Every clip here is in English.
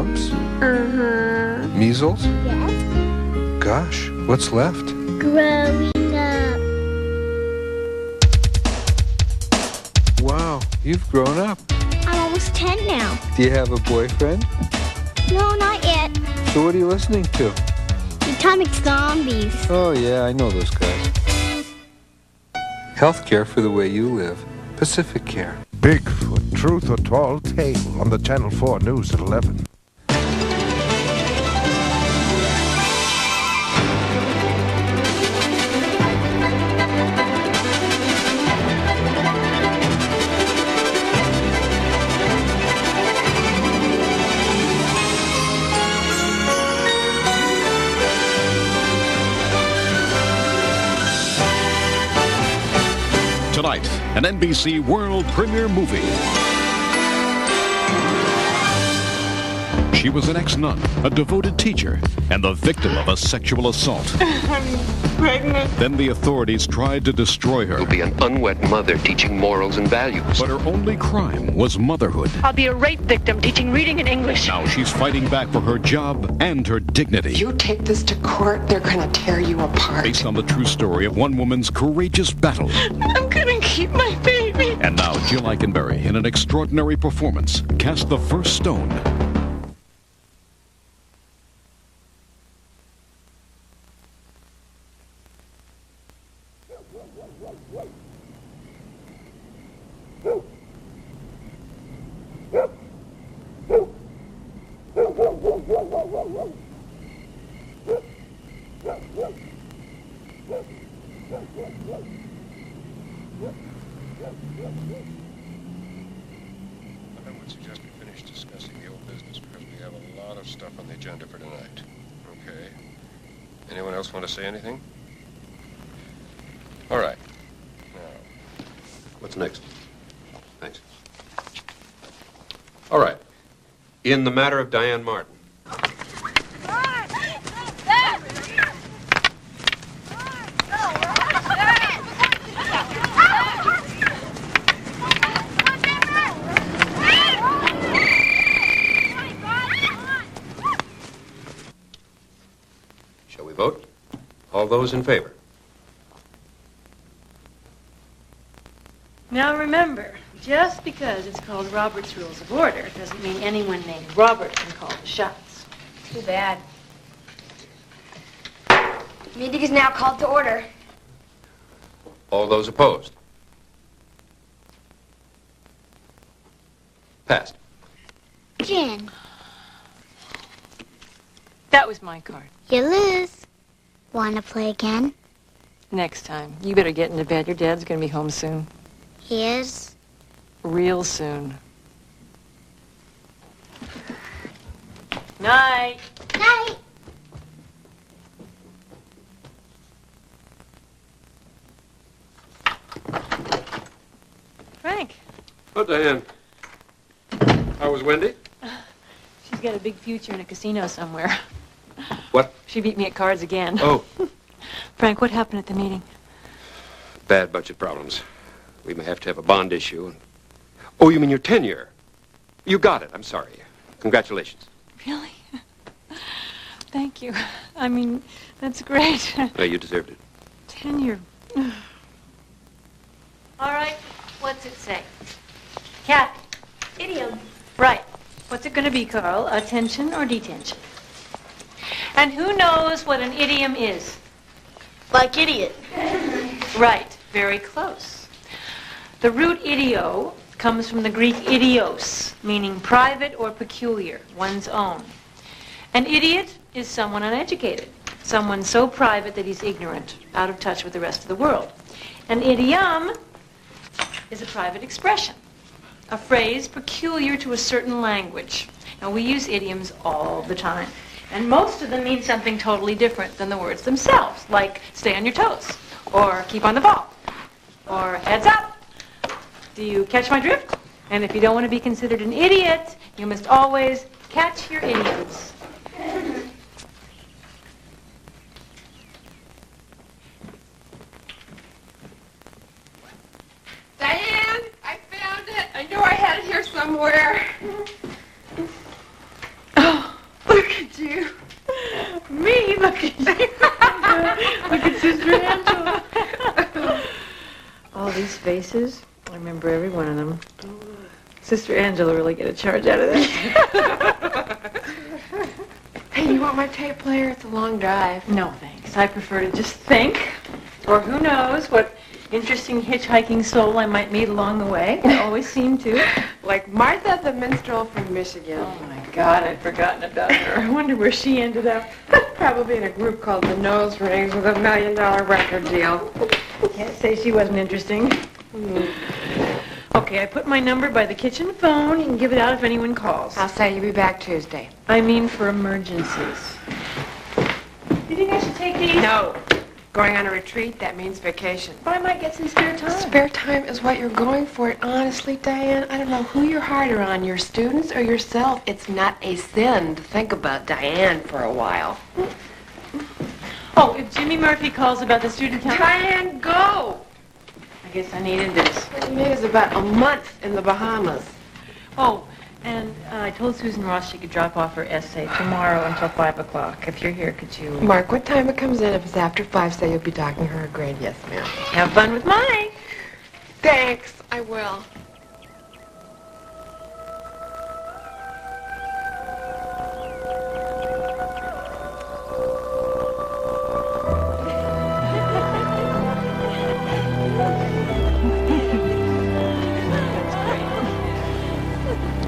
mumps? Uh-huh. Measles? Yes. Gosh, what's left? Growing up. Wow, you've grown up. I'm almost 10 now. Do you have a boyfriend? No, not yet. So what are you listening to? Atomic Zombies. Oh yeah, I know those guys. Healthcare for the way you live. Pacific Care. Bigfoot, Truth or Tall Tale on the Channel 4 News at 11. Tonight, an NBC world premiere movie. She was an ex-nun, a devoted teacher, and the victim of a sexual assault. I'm pregnant. Then the authorities tried to destroy her. You'll be an unwed mother teaching morals and values. But her only crime was motherhood. I'll be a rape victim teaching reading and English. Now she's fighting back for her job and her dignity. You take this to court, they're going to tear you apart. Based on the true story of one woman's courageous battle. I'm going to keep my baby. And now Jill Eikenberry, in an extraordinary performance, cast the first stone. I would suggest we finish discussing the old business because we have a lot of stuff on the agenda for tonight. Okay. Anyone else want to say anything? All right. Now, what's next? Thanks. All right. In the matter of Diane Martin. Shall we vote? All those in favor? Now remember, just because it's called Robert's Rules of Order doesn't mean anyone named Robert can call the shots. Too bad. Meeting is now called to order. All those opposed? Passed. Jen, That was my card. you lose. Wanna play again? Next time. You better get into bed. Your dad's gonna be home soon. He is. Real soon. Night. Night. Frank. Oh, Diane. How was Wendy? She's got a big future in a casino somewhere. What? She beat me at cards again. Oh, Frank, what happened at the meeting? bad budget problems. We may have to have a bond issue. Oh, you mean your tenure? You got it. I'm sorry. Congratulations. Really? Thank you. I mean, that's great. No, you deserved it. Tenure. All right. What's it say? Cat. Idiom. Right. What's it going to be, Carl? Attention or detention? And who knows what an idiom is? Like idiot. Right. Very close. The root idio comes from the Greek idios, meaning private or peculiar, one's own. An idiot is someone uneducated, someone so private that he's ignorant, out of touch with the rest of the world. An idiom is a private expression, a phrase peculiar to a certain language. Now, we use idioms all the time, and most of them mean something totally different than the words themselves, like stay on your toes, or keep on the ball, or heads up. Do you catch my drift? And if you don't want to be considered an idiot, you must always catch your idioms. Diane, I found it. I knew I had it here somewhere. Oh, you. Me? Look at you. Look at Sister Angela. All these faces, I remember every one of them. Sister Angela really get a charge out of this. Hey, you want my tape player? It's a long drive. No, thanks. I prefer to just think, or who knows what interesting hitchhiking soul I might meet along the way. I always seem to. Like Martha the minstrel from Michigan. Oh my God, I'd forgotten about her. I wonder where she ended up. Probably in a group called the Nose Rings with $1 million record deal. Can't say she wasn't interesting. Okay, I put my number by the kitchen phone. You can give it out if anyone calls. I'll say you'll be back Tuesday. I mean for emergencies. You think I should take these? No. Going on a retreat, that means vacation. But I might get some spare time. Spare time is what you're going for. And honestly, Diane, I don't know who you're harder on, your students or yourself. It's not a sin to think about Diane for a while. Oh, if Jimmy Murphy calls about the student council... Diane, go! I guess I needed this. What you need is about a month in the Bahamas. Oh, and I told Susan Ross she could drop off her essay tomorrow until 5 o'clock. If you're here, could you... Mark what time it comes in. If it's after 5, say you'll be docking her a grade. Yes, ma'am. Have fun with mine. Thanks. I will.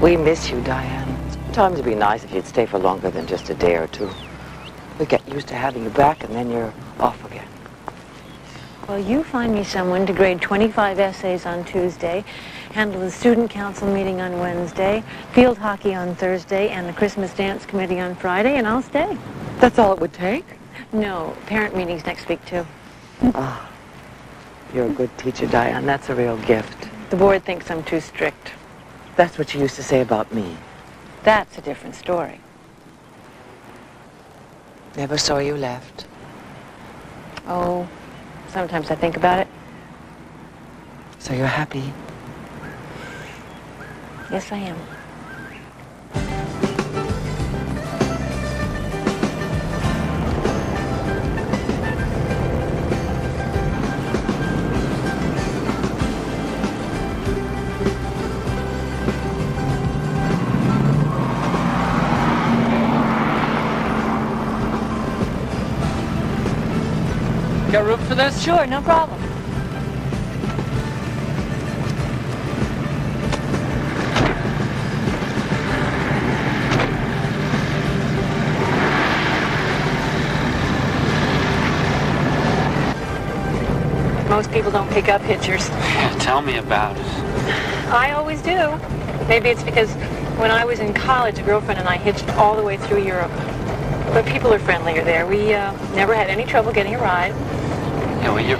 We miss you, Diane. Sometimes it'd be nice if you'd stay for longer than just a day or two. We get used to having you back, and then you're off again. Well, you find me someone to grade 25 essays on Tuesday, handle the student council meeting on Wednesday, field hockey on Thursday, and the Christmas dance committee on Friday, and I'll stay. That's all it would take? No, parent meetings next week, too. Ah, you're a good teacher, Diane. That's a real gift. The board thinks I'm too strict. That's what you used to say about me. That's a different story. Never saw you left. Oh, sometimes I think about it. So you're happy? Yes, I am. Got room for this? Sure, no problem. Most people don't pick up hitchers. Yeah, tell me about it. I always do. Maybe it's because when I was in college, a girlfriend and I hitched all the way through Europe. But people are friendlier there. We never had any trouble getting a ride. Yeah, well, you're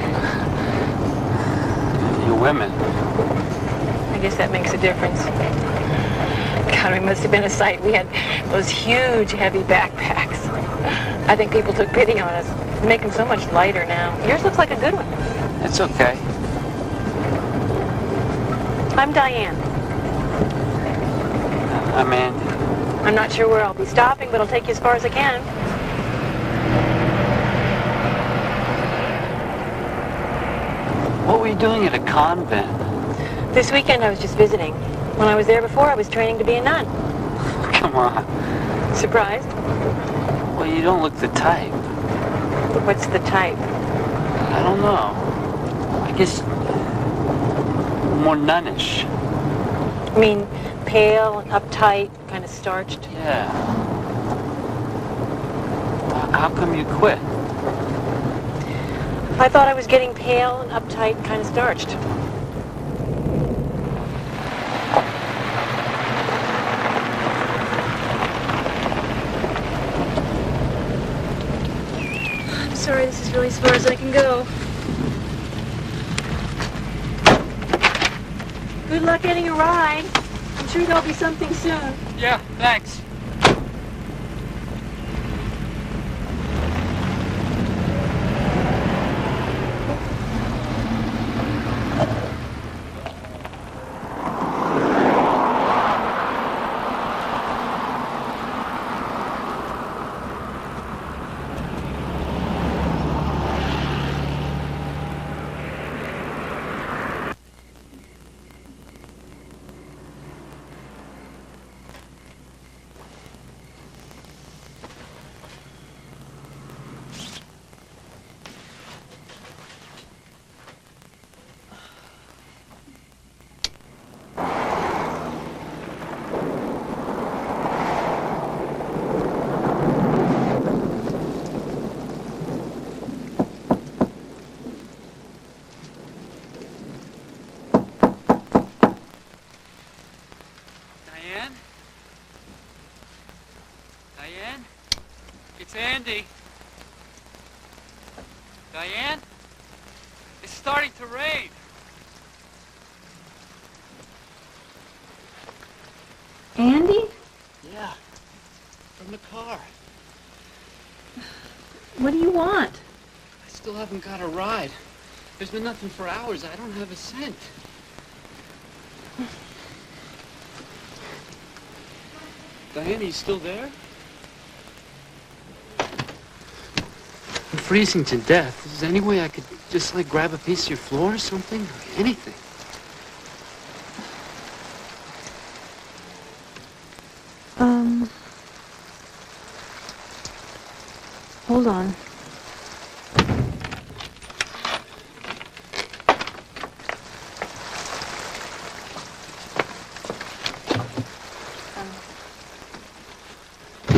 women. I guess that makes a difference. God, we must have been a sight. We had those huge, heavy backpacks. I think people took pity on us. We make them so much lighter now. Yours looks like a good one. It's okay. I'm Diane. I'm Andy. I'm not sure where I'll be stopping, but I'll take you as far as I can. What were you doing at a convent? This weekend I was just visiting. When I was there before, I was training to be a nun. Come on. Surprised? Well, you don't look the type. What's the type? I don't know. I guess more nunnish. I mean, pale and uptight, kind of starched. Yeah. How come you quit? I thought I was getting pale and uptight and kind of starched. I'm sorry, this is really as far as I can go. Good luck getting a ride. I'm sure there'll be something soon. Yeah, thanks. Diane? It's Andy. Diane? It's starting to rain. Andy? Yeah, from the car. What do you want? I still haven't got a ride. There's been nothing for hours. I don't have a cent. Diane, are you still there? I'm freezing to death. Is there any way I could just, like, grab a piece of your floor or something? Or anything. Hold on.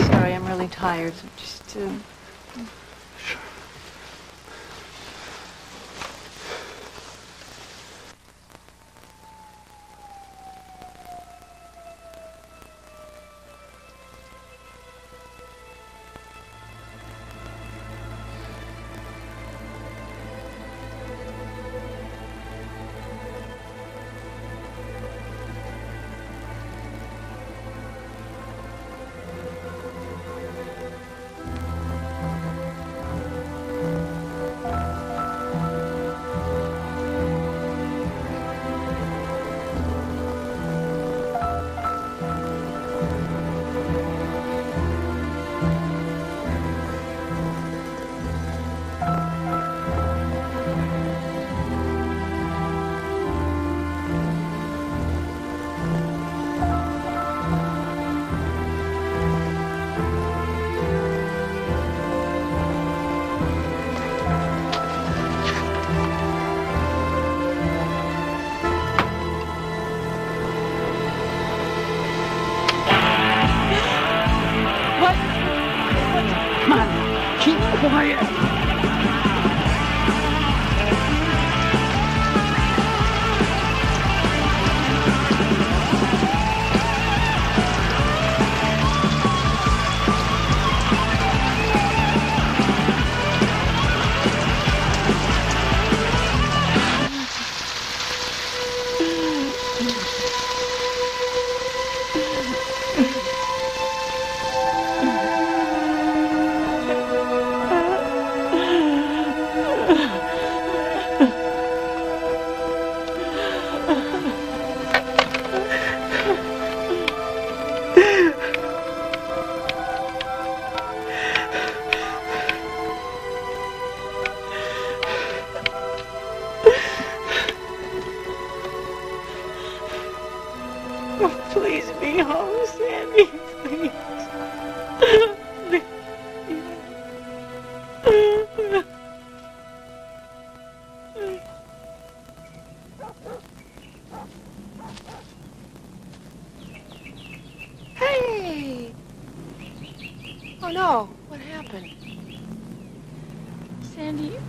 Sorry, I'm really tired. Just, Sure. Please be home, Sandy. Please. Hey! Oh no, what happened? Sandy,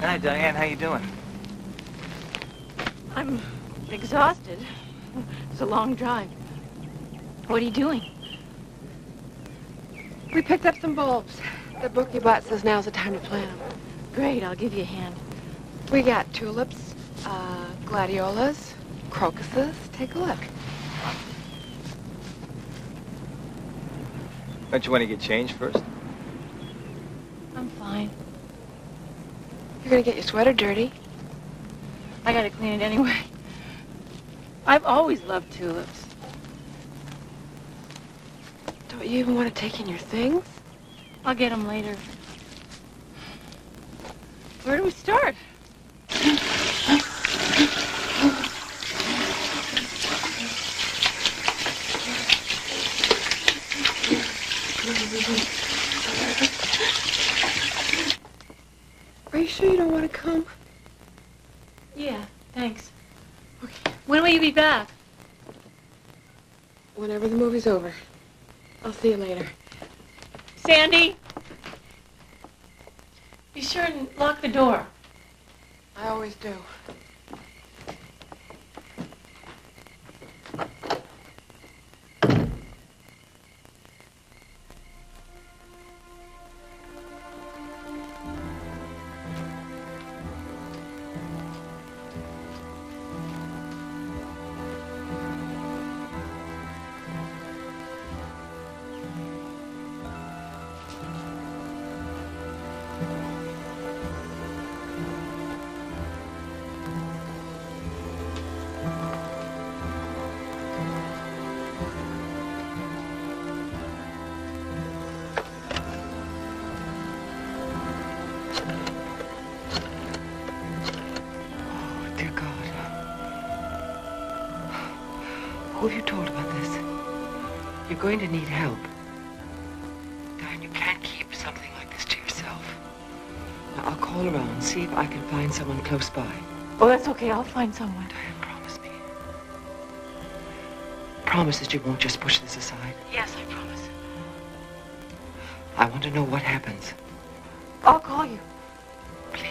Hi, Diane. How you doing? I'm exhausted. It's a long drive. What are you doing? We picked up some bulbs. The book you bought says now's the time to plant them. Great, I'll give you a hand. We got tulips, gladiolas, crocuses. Take a look. Don't you want to get changed first? I'm fine. You're gonna get your sweater dirty. I gotta clean it anyway. I've always loved tulips. Don't you even want to take in your things? I'll get them later. Where do we start? Are you sure you don't want to come? Yeah, thanks. Okay. When will you be back? Whenever the movie's over. I'll see you later. Sandy? Be sure and lock the door. I always do. going to need help. Diane, you can't keep something like this to yourself. Now, I'll call around, see if I can find someone close by. Oh, that's okay. I'll find someone. Diane, promise me. Promise that you won't just push this aside. Yes, I promise. I want to know what happens. I'll call you. Please.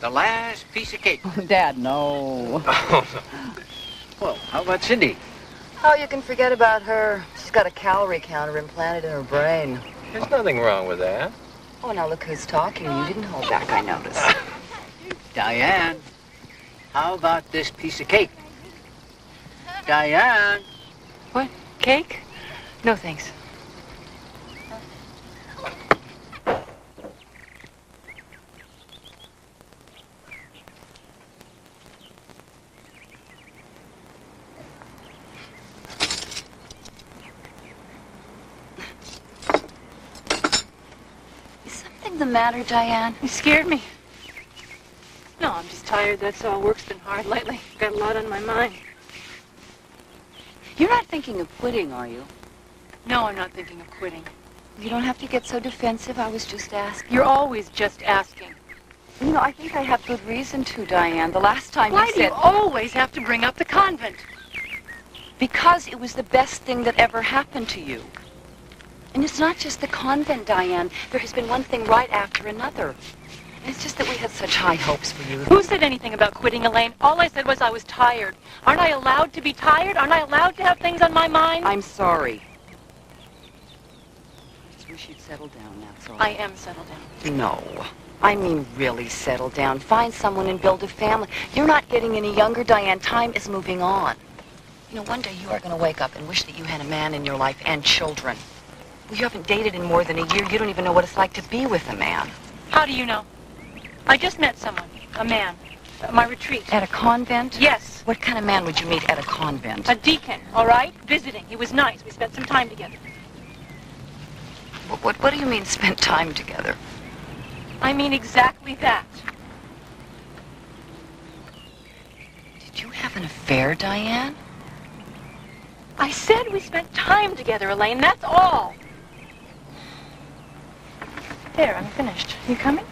The last piece of cake. Oh, Dad, no. Well, how about Cindy? Oh, you can forget about her. She's got a calorie counter implanted in her brain. There's nothing wrong with that. Oh, now look who's talking. You didn't hold back, I notice. Diane, how about this piece of cake? Diane. What? Cake? No, thanks. The matter, Diane? You scared me. No, I'm just tired, that's all. Work's been hard lately. Got a lot on my mind. You're not thinking of quitting, are you? No, I'm not thinking of quitting. You don't have to get so defensive. I was just asking. You're always just asking. You know, I think I have good reason to, Diane. The last time Why you do said... you always have to bring up the convent? Because it was the best thing that ever happened to you. And it's not just the convent, Diane. There has been one thing right after another. It's just that we had such high hopes for you. Who said anything about quitting, Elaine? All I said was I was tired. Aren't I allowed to be tired? Aren't I allowed to have things on my mind? I'm sorry. I just wish you'd settle down, that's all. I am settled down. No. I mean really settle down. Find someone and build a family. You're not getting any younger, Diane. Time is moving on. You know, one day you are going to wake up and wish that you had a man in your life and children. You haven't dated in more than a year. You don't even know what it's like to be with a man. How do you know? I just met someone. A man. At my retreat. At a convent? Yes. What kind of man would you meet at a convent? A deacon, all right? Visiting. He was nice. We spent some time together. What do you mean spent time together? I mean exactly that. Did you have an affair, Diane? I said we spent time together, Elaine. That's all. There, I'm finished. You coming?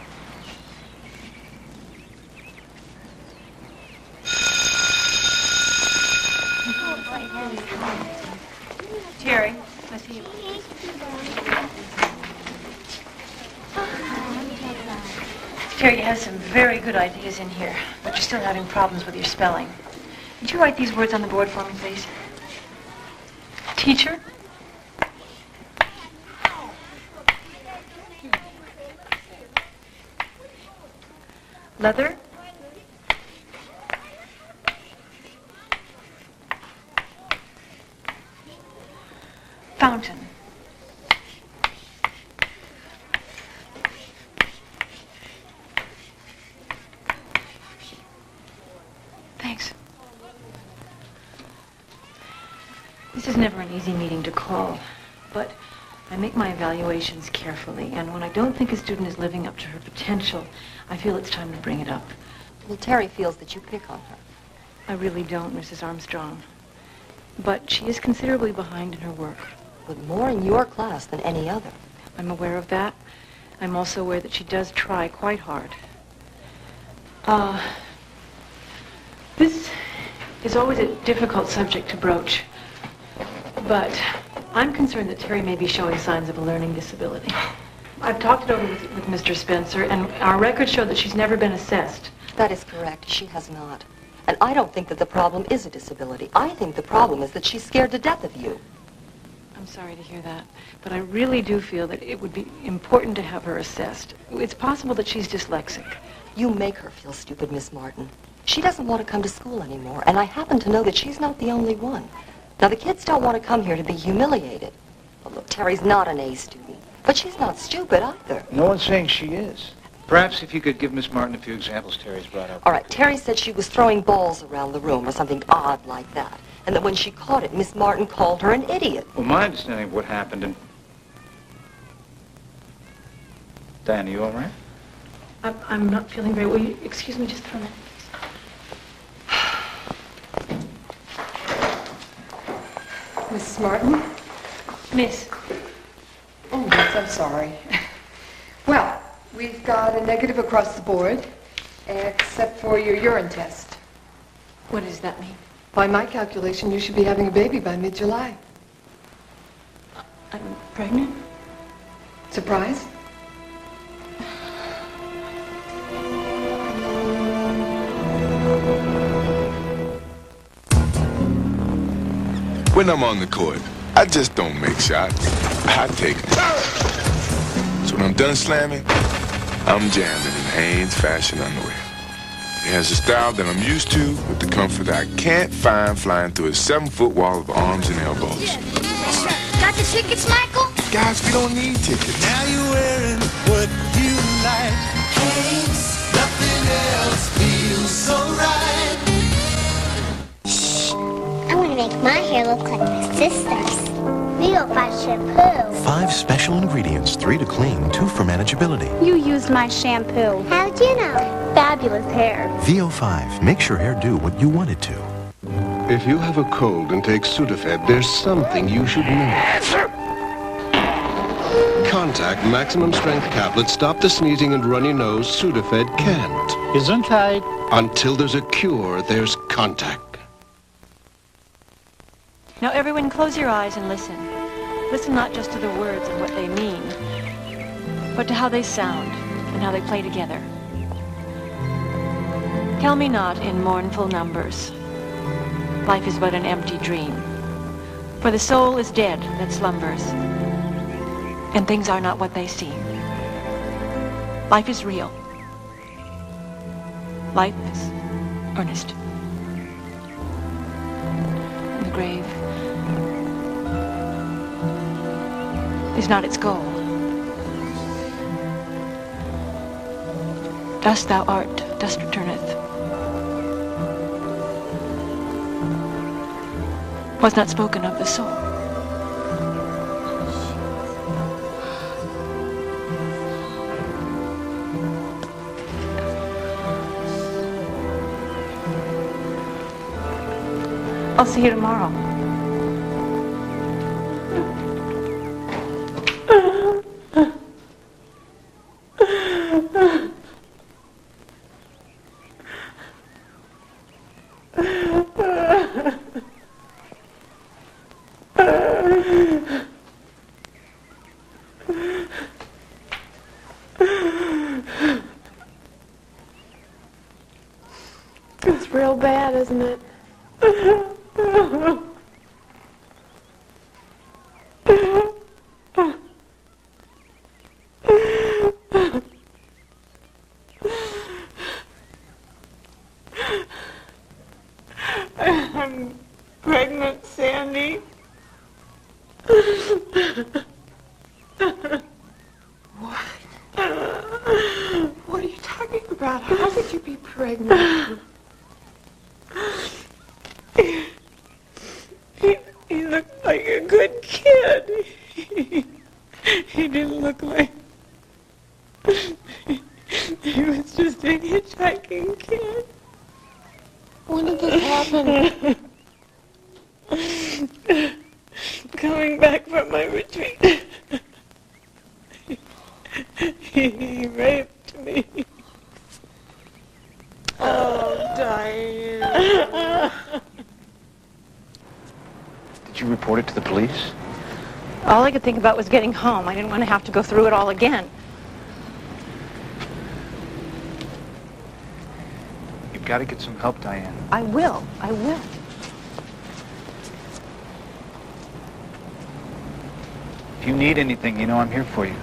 Terry, I see you. Terry has some very good ideas in here, but you're still having problems with your spelling. Would you write these words on the board for me, please? Teacher? Leather? Fountain. Thanks. This is never an easy meeting to call, but I make my evaluations carefully, and when I don't think a student is living up to her potential, I feel it's time to bring it up. Well, Terry feels that you pick on her. I really don't, Mrs. Armstrong. But she is considerably behind in her work. But more in your class than any other. I'm aware of that. I'm also aware that she does try quite hard. This is always a difficult subject to broach. But I'm concerned that Terry may be showing signs of a learning disability. I've talked it over with Mr. Spencer, and our records show that she's never been assessed. That is correct. She has not. And I don't think that the problem is a disability. I think the problem is that she's scared to death of you. I'm sorry to hear that, but I really do feel that it would be important to have her assessed. It's possible that she's dyslexic. You make her feel stupid, Miss Martin. She doesn't want to come to school anymore, and I happen to know that she's not the only one. Now, the kids don't want to come here to be humiliated. Well, look, Terry's not an A student, but she's not stupid either. No one's saying she is. Perhaps if you could give Miss Martin a few examples Terry's brought up. All right, Terry said she was throwing balls around the room or something odd like that, and that when she caught it, Miss Martin called her an idiot. Well, my understanding of what happened and... Diane, are you all right? I'm not feeling very well. Will you excuse me just for a minute? Mrs. Martin? Miss. Oh, yes, I'm sorry. Well, we've got a negative across the board, except for your urine test. What does that mean? By my calculation, you should be having a baby by mid-July. I'm pregnant? Surprise? When I'm on the court, I just don't make shots. I take them. So when I'm done slamming, I'm jamming in Hanes fashion underwear. It has a style that I'm used to with the comfort that I can't find flying through a 7-foot wall of arms and elbows. Got the tickets, Michael? Guys, we don't need tickets. Now you're wearing what you like. Hanes, nothing else feels so right. I want to make my hair look like my sister's. VO5 shampoo. 5 special ingredients, 3 to clean, 2 for manageability. You used my shampoo. How'd you know? Fabulous hair. VO5 makes your hair do what you want it to. If you have a cold and take Sudafed, there's something you should know. Contact Maximum Strength Tablets. Stop the sneezing and runny nose. Sudafed can't. Gesundheit. Until there's a cure, there's Contact. Now, everyone, close your eyes and listen. Listen not just to the words and what they mean, but to how they sound and how they play together. Tell me not in mournful numbers. Life is but an empty dream. For the soul is dead that slumbers, and things are not what they seem. Life is real. Life is earnest. And the grave is not its goal. Dust thou art, dust returneth. Was not spoken of the soul. I'll see you tomorrow. It's real bad, isn't it? I'm pregnant, Sandy. What? What are you talking about? How could you be pregnant? He looked like a good kid. He didn't look like... He was just a hitchhiking kid. When did this happen? Coming back from my retreat. He raped me. Oh, Diane. Did you report it to the police? All I could think about was getting home. I didn't want to have to go through it all again. got to get some help, Diane. I will. I will. If you need anything, you know I'm here for you.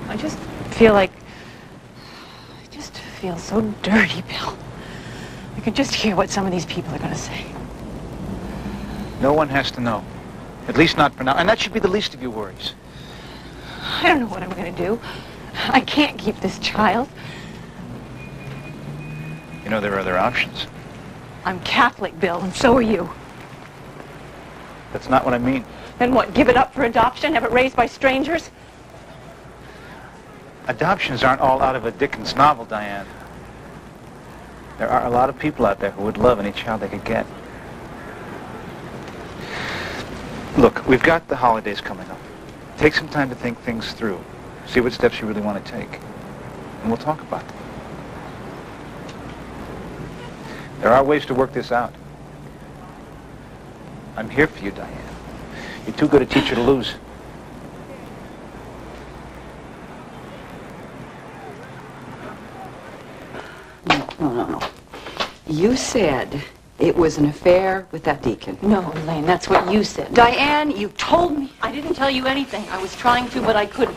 I just feel like... I just feel so dirty, Bill. I can just hear what some of these people are going to say. No one has to know. At least not for now. And that should be the least of your worries. I don't know what I'm going to do. I can't keep this child. You know, there are other options. I'm Catholic, Bill, and so are you. That's not what I mean. Then what, give it up for adoption? Have it raised by strangers? Adoptions aren't all out of a Dickens novel, Diane. There are a lot of people out there who would love any child they could get. Look, we've got the holidays coming up. Take some time to think things through. See what steps you really want to take. And we'll talk about them. There are ways to work this out. I'm here for you, Diane. You're too good a teacher to lose. No. You said it was an affair with that deacon. No, Elaine, that's what you said. Diane, you told me. I didn't tell you anything. I was trying to, but I couldn't.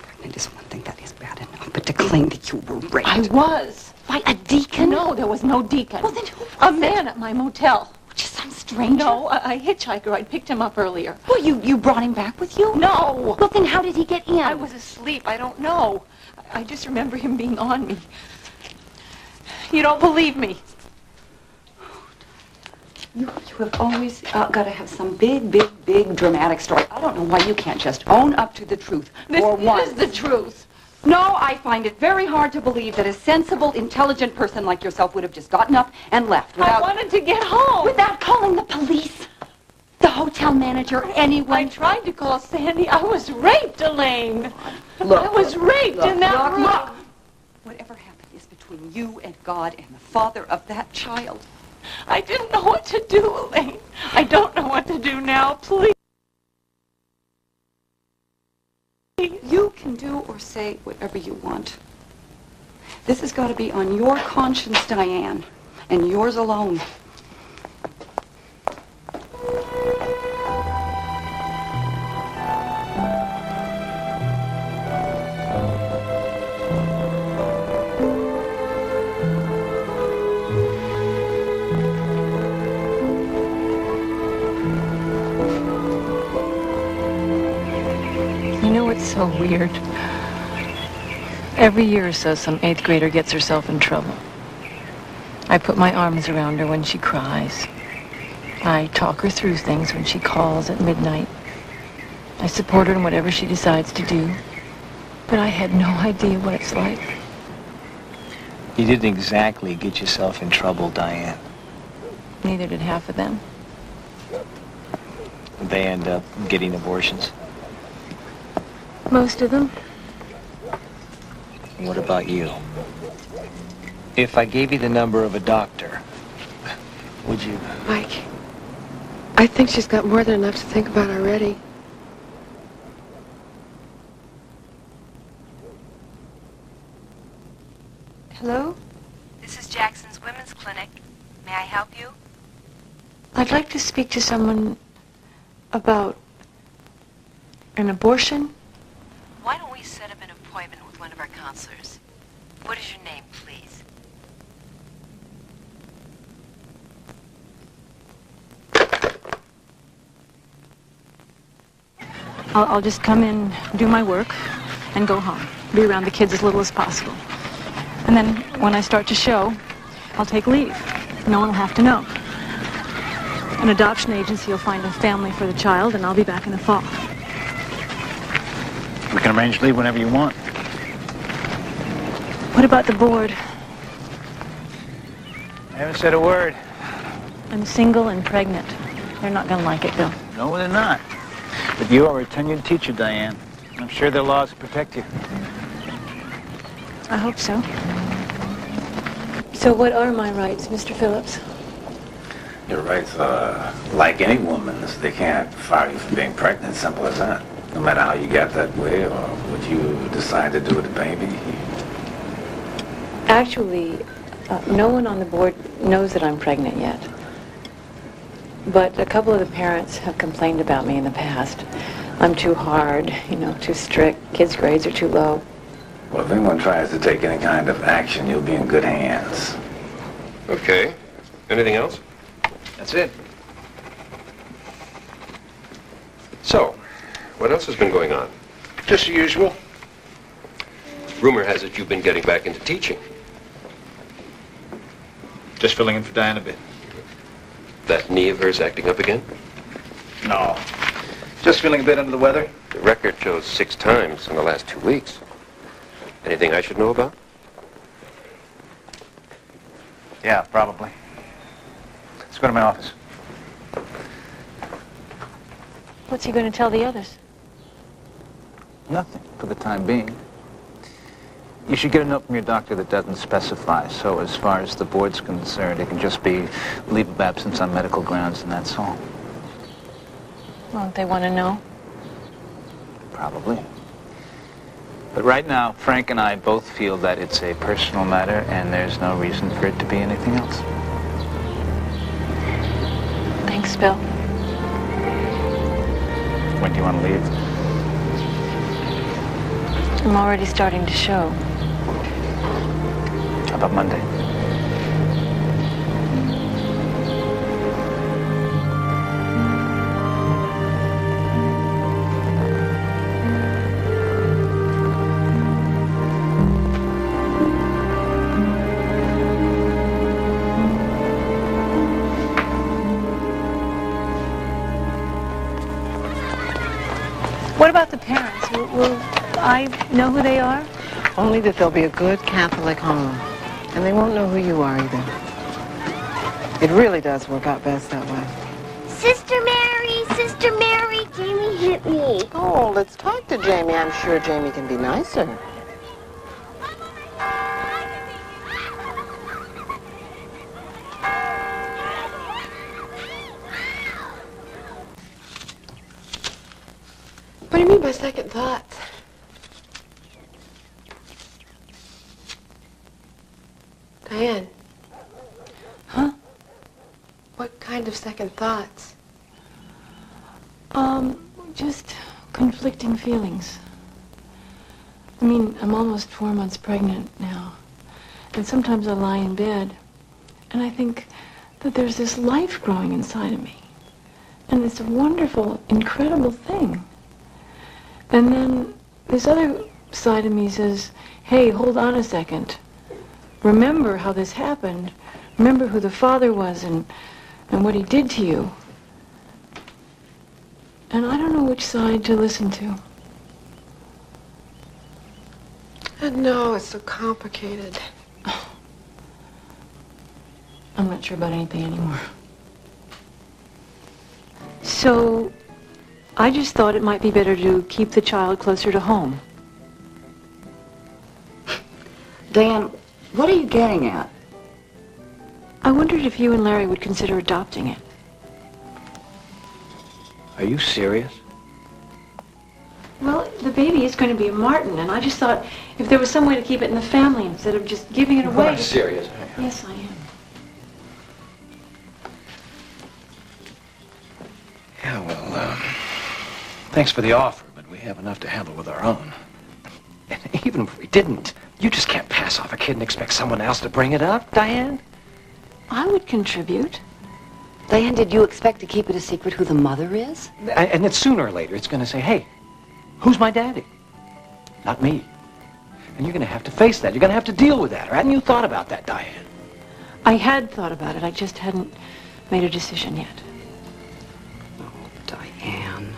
Pregnant is one thing that is bad enough, but to claim that you were raped. I was. By a deacon? No, there was no deacon. Well, then who was A man at my motel. Just some stranger? No, a hitchhiker. I picked him up earlier. Well, you brought him back with you? No. Well, then how did he get in? I was asleep. I don't know. I just remember him being on me. You don't believe me. You have always got to have some big dramatic story. I don't know why you can't just own up to the truth for once. This is the truth. No, I find it very hard to believe that a sensible, intelligent person like yourself would have just gotten up and left without... I wanted to get home. Without calling the police, the hotel manager, anyone. I tried to call Sandy. I was raped, Elaine. Look, I was raped in that room. Look. Whatever happened is between you and God and the father of that child. I didn't know what to do, Elaine. I don't know what to do now. Please. You can do or say whatever you want. This has got to be on your conscience, Diane, and yours alone. You know what's so weird? Every year or so, some 8th grader gets herself in trouble. I put my arms around her when she cries. I talk her through things when she calls at midnight. I support her in whatever she decides to do. But I had no idea what it's like. You didn't exactly get yourself in trouble, Diane. Neither did half of them. They end up getting abortions. Most of them. What about you? If I gave you the number of a doctor, would you? Mike, I think she's got more than enough to think about already. Hello? This is Jackson's Women's Clinic. May I help you? I'd like to speak to someone about an abortion. Why don't we set up an appointment with one of our counselors? What is your name, please? I'll just come in, do my work, and go home. Be around the kids as little as possible. And then when I start to show, I'll take leave. No one will have to know. An adoption agency will find a family for the child, and I'll be back in the fall. We can arrange leave whenever you want. What about the board? I haven't said a word. I'm single and pregnant. They're not going to like it, Bill. No, they're not. But you are a tenured teacher, Diane. I'm sure their laws protect you. I hope so. So what are my rights, Mr. Phillips? Your rights are like any woman's. They can't fire you for being pregnant. Simple as that. No matter how you got that way or what you decide to do with the baby? Actually, no one on the board knows that I'm pregnant yet. But a couple of the parents have complained about me in the past. I'm too hard, you know, too strict. Kids' grades are too low. Well, if anyone tries to take any kind of action, you'll be in good hands. Okay. Anything else? That's it. So, what else has been going on? Just the usual. Rumor has it you've been getting back into teaching. Just filling in for Diane a bit. That knee of hers acting up again? No. Just feeling a bit under the weather. The record shows 6 times in the last 2 weeks. Anything I should know about? Yeah, probably. Let's go to my office. What's he going to tell the others? Nothing, for the time being. You should get a note from your doctor that doesn't specify, so as far as the board's concerned, it can just be leave of absence on medical grounds, and that's all. Won't they want to know? Probably. But right now, Frank and I both feel that it's a personal matter, and there's no reason for it to be anything else. Thanks, Bill. When do you want to leave? I'm already starting to show. How about Monday? What about the parents? Will I know who they are? Only that they'll be a good Catholic home. And they won't know who you are either. It really does work out best that way. Sister Mary, Jamie hit me. Oh, let's talk to Jamie. I'm sure Jamie can be nicer. What do you mean by second thoughts? Diane. Huh? What kind of second thoughts? Just conflicting feelings. I mean, I'm almost 4 months pregnant now. And sometimes I lie in bed and I think that there's this life growing inside of me. And it's a wonderful, incredible thing. And then this other side of me says, hey, hold on a second. Remember how this happened. Remember who the father was and what he did to you. And I don't know which side to listen to. I know, it's so complicated. I'm not sure about anything anymore. So, I just thought it might be better to keep the child closer to home. Diane, what are you getting at? I wondered if you and Larry would consider adopting it. Are you serious? Well, the baby is going to be a Martin, and I just thought if there was some way to keep it in the family instead of just giving it away. I'm serious. Yes, I am. Yeah, well, thanks for the offer, but we have enough to handle with our own. And even if we didn't, you just can't pass off a kid and expect someone else to bring it up, Diane. I would contribute. Diane, did you expect to keep it a secret who the mother is? And then sooner or later, it's going to say, hey, who's my daddy? Not me. And you're going to have to face that. You're going to have to deal with that. Or hadn't you thought about that, Diane? I had thought about it. I just hadn't made a decision yet. Oh, Diane.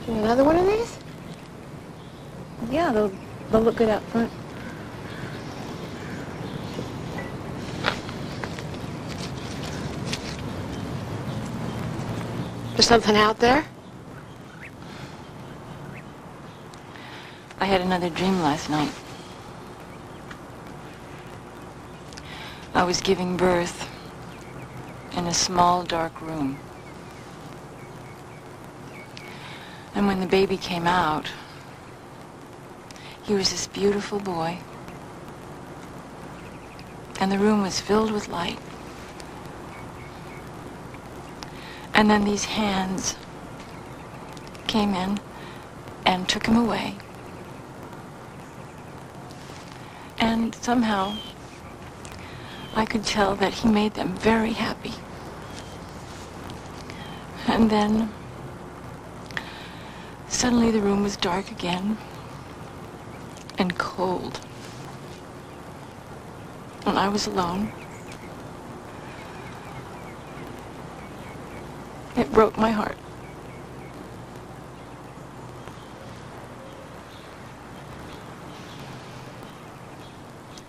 Another one of these? They'll look good out front. There's something out there? I had another dream last night. I was giving birth in a small, dark room. And when the baby came out, he was this beautiful boy. And the room was filled with light. And then these hands came in and took him away. And somehow, I could tell that he made them very happy. And then, suddenly the room was dark again and cold. And I was alone. It broke my heart.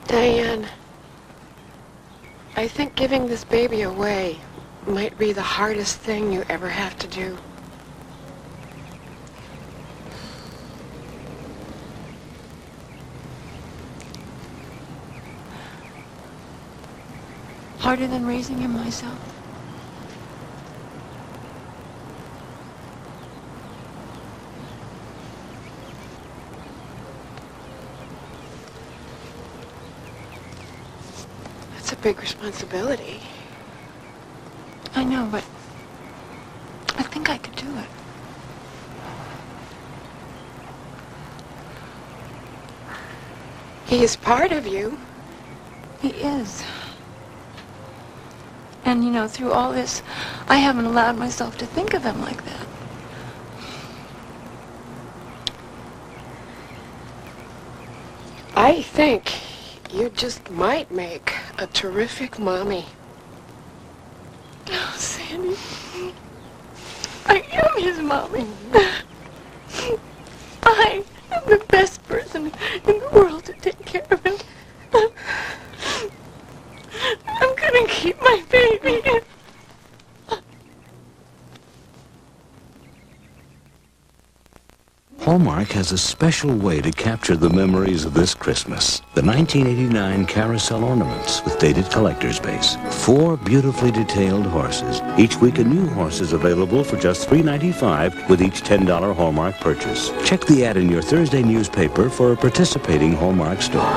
Diane, I think giving this baby away might be the hardest thing you ever have to do. Harder than raising him myself. That's a big responsibility. I know, but I think I could do it. He is part of you. He is. And, you know, through all this, I haven't allowed myself to think of him like that. I think you just might make a terrific mommy. Oh, Sandy. I am his mommy. I am the best person in the world to take care of him. I'm gonna keep my baby. Hallmark has a special way to capture the memories of this Christmas. The 1989 carousel ornaments with dated collector's base. 4 beautifully detailed horses. Each week a new horse is available for just $3.95 with each $10 Hallmark purchase. Check the ad in your Thursday newspaper for a participating Hallmark store.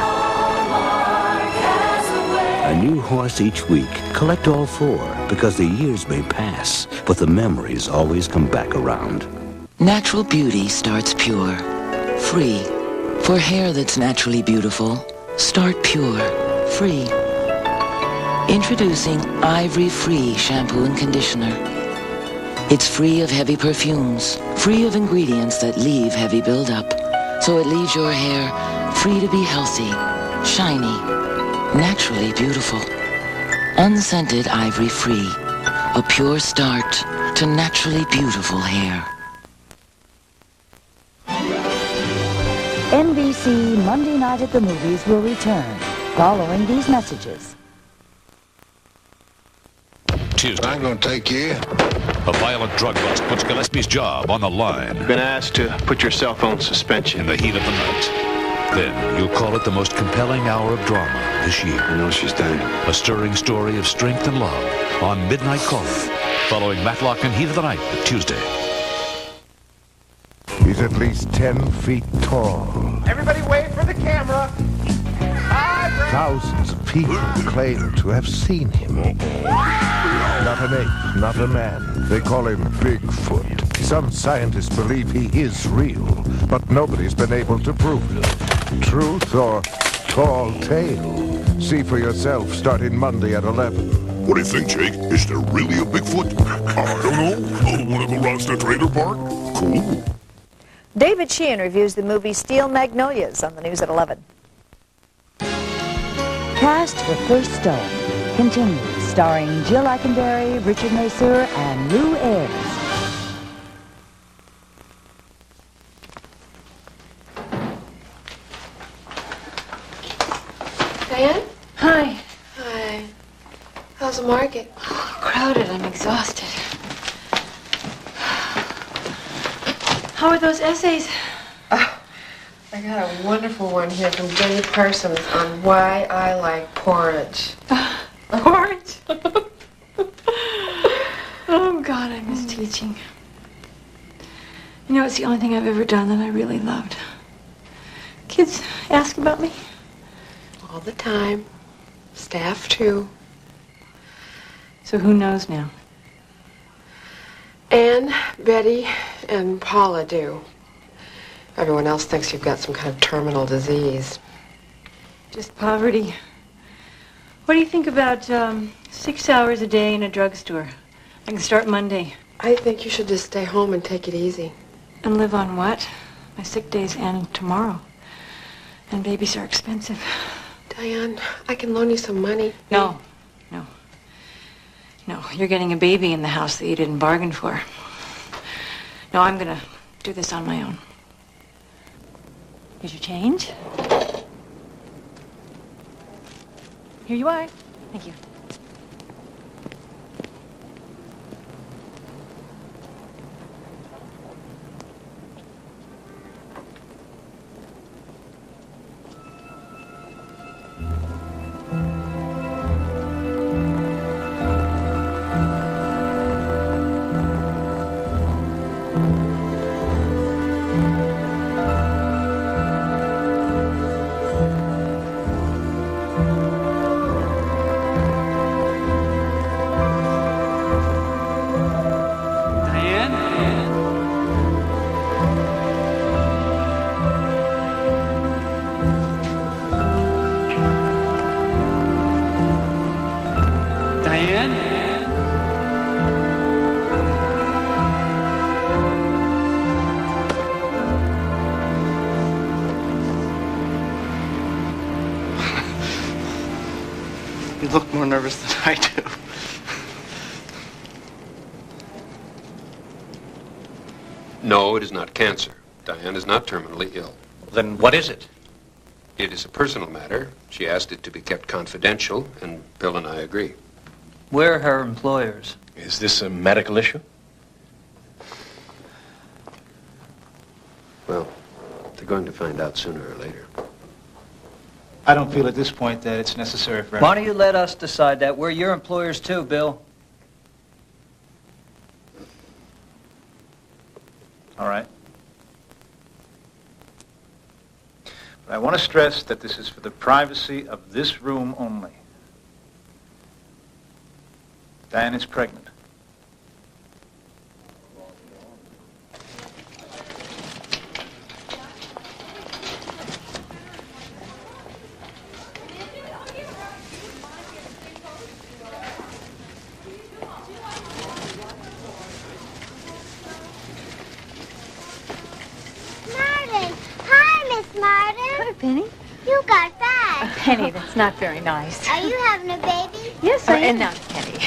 A new horse each week. Collect all 4 because the years may pass, but the memories always come back around. Natural beauty starts pure, free. For hair that's naturally beautiful, start pure, free. Introducing Ivory Free Shampoo and Conditioner. It's free of heavy perfumes, free of ingredients that leave heavy buildup. So it leaves your hair free to be healthy, shiny, naturally beautiful. Unscented Ivory Free, a pure start to naturally beautiful hair. NBC Monday Night at the Movies will return following these messages. Tuesday. I'm going to take you. A violent drug bust puts Gillespie's job on the line. You've been asked to put your cell phone suspension. In the heat of the night. Then you'll call it the most compelling hour of drama this year. I know she's dying. A stirring story of strength and love on Midnight Calling, following Matlock and Heat of the Night Tuesday. He's at least 10 feet tall. Everybody wait for the camera. Thousands of people claim to have seen him. Not an ape, not a man. They call him Bigfoot. Some scientists believe he is real, but nobody's been able to prove it. Truth or tall tale? See for yourself starting Monday at 11. What do you think, Jake? Is there really a Bigfoot? I don't know. One of the routes to Trailer Park? Cool. David Sheehan reviews the movie Steel Magnolias on the news at 11. Cast for First Stone continues, starring Jill Eikenberry, Richard Masur, and Lou Ayres. Diane? Hi. Hi. How's the market? Crowded. I'm exhausted. How are those essays? I got a wonderful one here from Jenny Parsons on why I like porridge. Porridge? Oh, God, I miss teaching. You know, it's the only thing I've ever done that I really loved. Kids ask about me. All the time. Staff, too. So who knows now? Anne, Betty, and Paula do. Everyone else thinks you've got some kind of terminal disease. Just poverty. What do you think about 6 hours a day in a drugstore? I can start Monday. I think you should just stay home and take it easy. And live on what? My sick days end tomorrow. And babies are expensive. Diane, I can loan you some money. No. No, you're getting a baby in the house that you didn't bargain for. No, I'm gonna do this on my own. Here's your change. Here you are. Thank you. You look more nervous than I do. No, it is not cancer. Diane is not terminally ill. Then what is it? It is a personal matter. She asked it to be kept confidential, and Bill and I agree. We're her employers. Is this a medical issue? Well, they're going to find out sooner or later. I don't feel at this point that it's necessary for... Why don't you let us decide that? We're your employers too, Bill. All right. But I want to stress that this is for the privacy of this room only. Diane is pregnant. Penny? You got back. Penny, that's not very nice. Are you having a baby? Yes, I am. And now, Penny.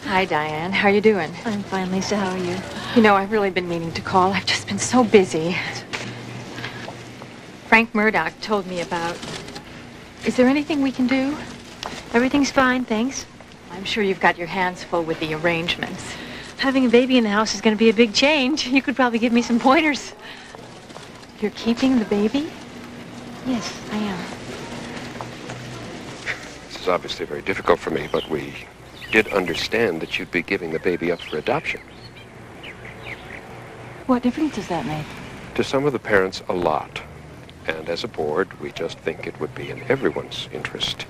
Hi, Diane. How are you doing? I'm fine, Lisa. How are you? You know, I've really been meaning to call. I've just been so busy. Frank Murdoch told me about... Is there anything we can do? Everything's fine, thanks. I'm sure you've got your hands full with the arrangements. Having a baby in the house is going to be a big change. You could probably give me some pointers. You're keeping the baby? Yes, I am. This is obviously very difficult for me, but we did understand that you'd be giving the baby up for adoption. What difference does that make? To some of the parents, a lot. And as a board, we just think it would be in everyone's interest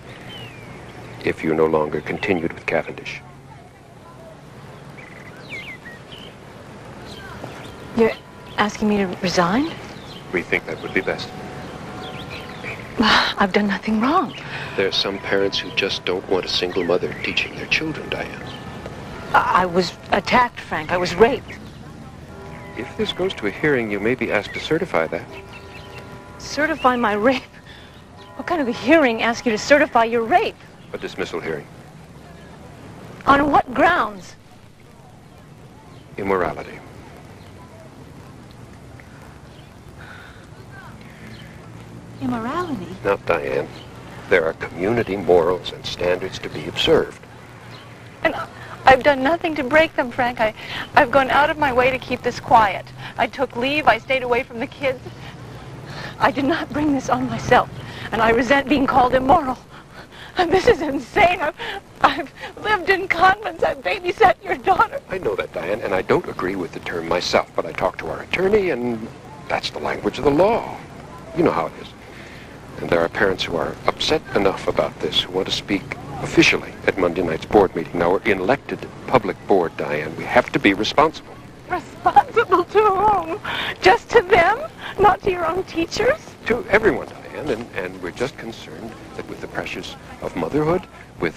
if you no longer continued with Cavendish. You're asking me to resign? We think that would be best. I've done nothing wrong. There are some parents who just don't want a single mother teaching their children, Diane. I was attacked, Frank. I was raped. If this goes to a hearing, you may be asked to certify that. Certify my rape? What kind of a hearing asks you to certify your rape? A dismissal hearing. On what grounds? Immorality. Immorality? Now, Diane, There are community morals and standards to be observed. And I've done nothing to break them, Frank. I've gone out of my way to keep this quiet. I took leave. I stayed away from the kids. I did not bring this on myself, and I resent being called immoral. And this is insane. I've lived in convents. I've babysat your daughter. I know that, Diane, and I don't agree with the term myself, but I talked to our attorney, and that's the language of the law. You know how it is. And there are parents who are upset enough about this, who want to speak officially at Monday night's board meeting. Now, we're an elected public board, Diane. We have to be responsible. Responsible to whom? Just to them? Not to your own teachers? To everyone, Diane, and we're just concerned that with the pressures of motherhood, with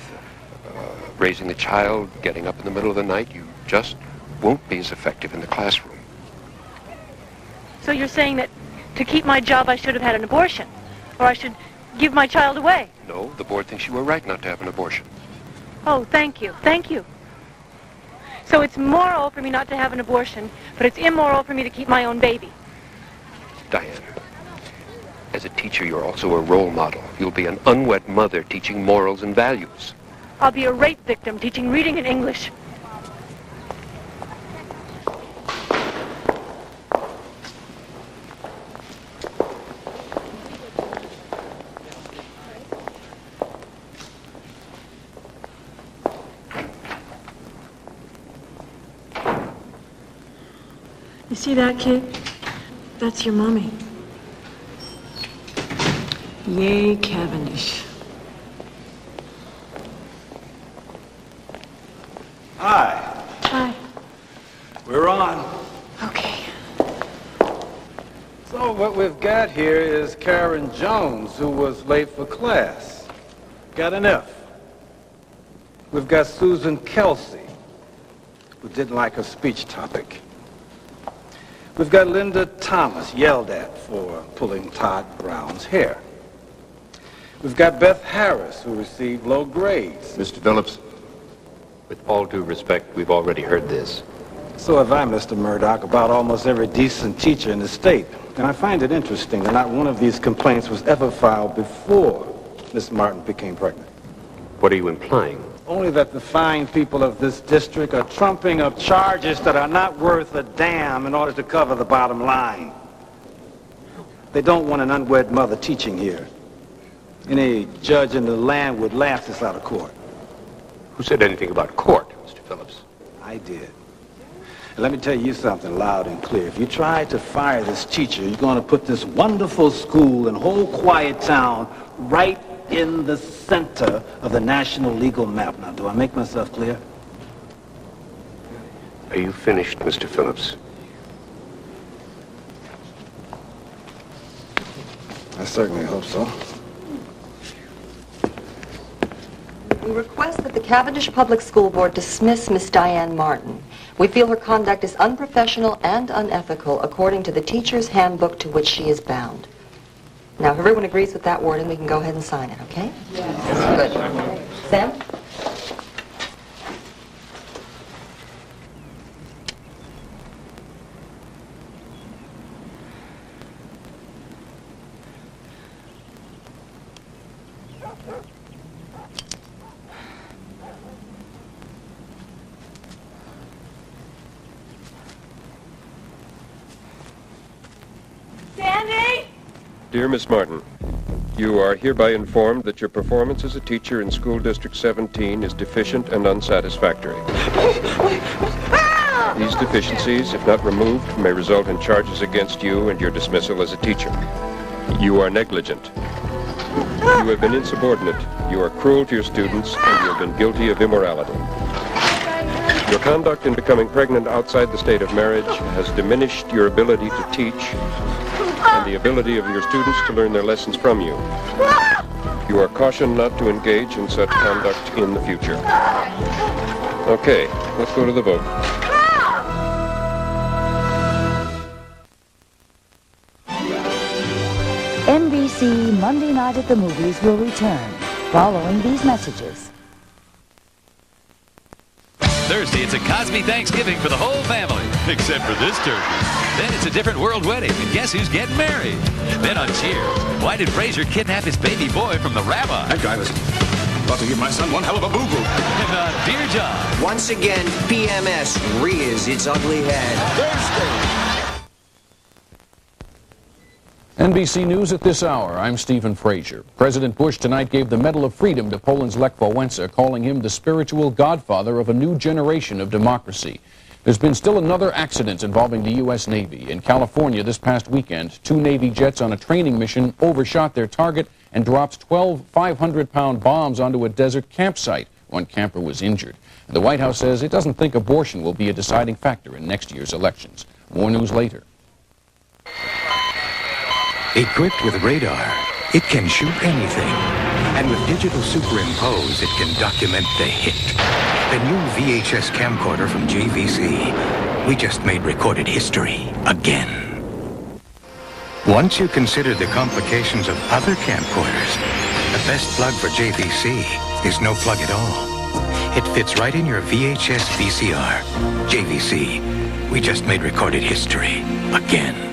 raising the child, getting up in the middle of the night, you just won't be as effective in the classroom. So you're saying that to keep my job I should have had an abortion? Or I should give my child away? No, the board thinks you were right not to have an abortion. Oh, thank you. Thank you. So it's moral for me not to have an abortion, but it's immoral for me to keep my own baby. Diane, as a teacher, you're also a role model. You'll be an unwed mother teaching morals and values. I'll be a rape victim teaching reading and English. You see that, kid? That's your mommy. Yay, Cavendish. Hi. Hi. We're on. Okay. So what we've got here is Karen Jones, who was late for class. Got an F. We've got Susan Kelsey, who didn't like her speech topic. We've got Linda Thomas, yelled at for pulling Todd Brown's hair. We've got Beth Harris, who received low grades. Mr. Phillips, with all due respect, we've already heard this. So have I, Mr. Murdoch, about almost every decent teacher in the state. And I find it interesting that not one of these complaints was ever filed before Miss Martin became pregnant. What are you implying? Only that the fine people of this district are trumping up charges that are not worth a damn in order to cover the bottom line. They don't want an unwed mother teaching here. Any judge in the land would laugh this out of court. Who said anything about court, Mr. Phillips? I did. And let me tell you something loud and clear. If you try to fire this teacher, you're going to put this wonderful school and whole quiet town right in the center of the national legal map. Now, do I make myself clear? Are you finished, Mr. Phillips? I certainly hope so. We request that the Cavendish Public School Board dismiss Miss Diane Martin. We feel her conduct is unprofessional and unethical according to the teacher's handbook to which she is bound. Now, if everyone agrees with that wording, we can go ahead and sign it, okay? Yes. Good. Sam? Sandy! Dear Miss Martin, you are hereby informed that your performance as a teacher in School District 17 is deficient and unsatisfactory. These deficiencies, if not removed, may result in charges against you and your dismissal as a teacher. You are negligent. You have been insubordinate. You are cruel to your students, and you have been guilty of immorality. Your conduct in becoming pregnant outside the state of marriage has diminished your ability to teach and the ability of your students to learn their lessons from you. You are cautioned not to engage in such conduct in the future. Okay, let's go to the vote. NBC Monday Night at the Movies will return following these messages. Thursday, it's a Cosby Thanksgiving for the whole family, except for this turkey. Then it's a different world wedding, and guess who's getting married? Then on Cheers, why did Fraser kidnap his baby boy from the rabbi? That guy was about to give my son one hell of a boo-boo. And Dear John. Once again, PMS rears its ugly head. Thursday. NBC News at this hour. I'm Stephen Frazier. President Bush tonight gave the Medal of Freedom to Poland's Lech Wałęsa, calling him the spiritual godfather of a new generation of democracy. There's been still another accident involving the U.S. Navy. In California this past weekend, 2 Navy jets on a training mission overshot their target and dropped 12 500-pound bombs onto a desert campsite. One camper was injured. And the White House says it doesn't think abortion will be a deciding factor in next year's elections. More news later. Equipped with radar, it can shoot anything. And with digital superimpose, it can document the hit. The new VHS camcorder from JVC. We just made recorded history again. Once you consider the complications of other camcorders, the best plug for JVC is no plug at all. It fits right in your VHS VCR. JVC. We just made recorded history again.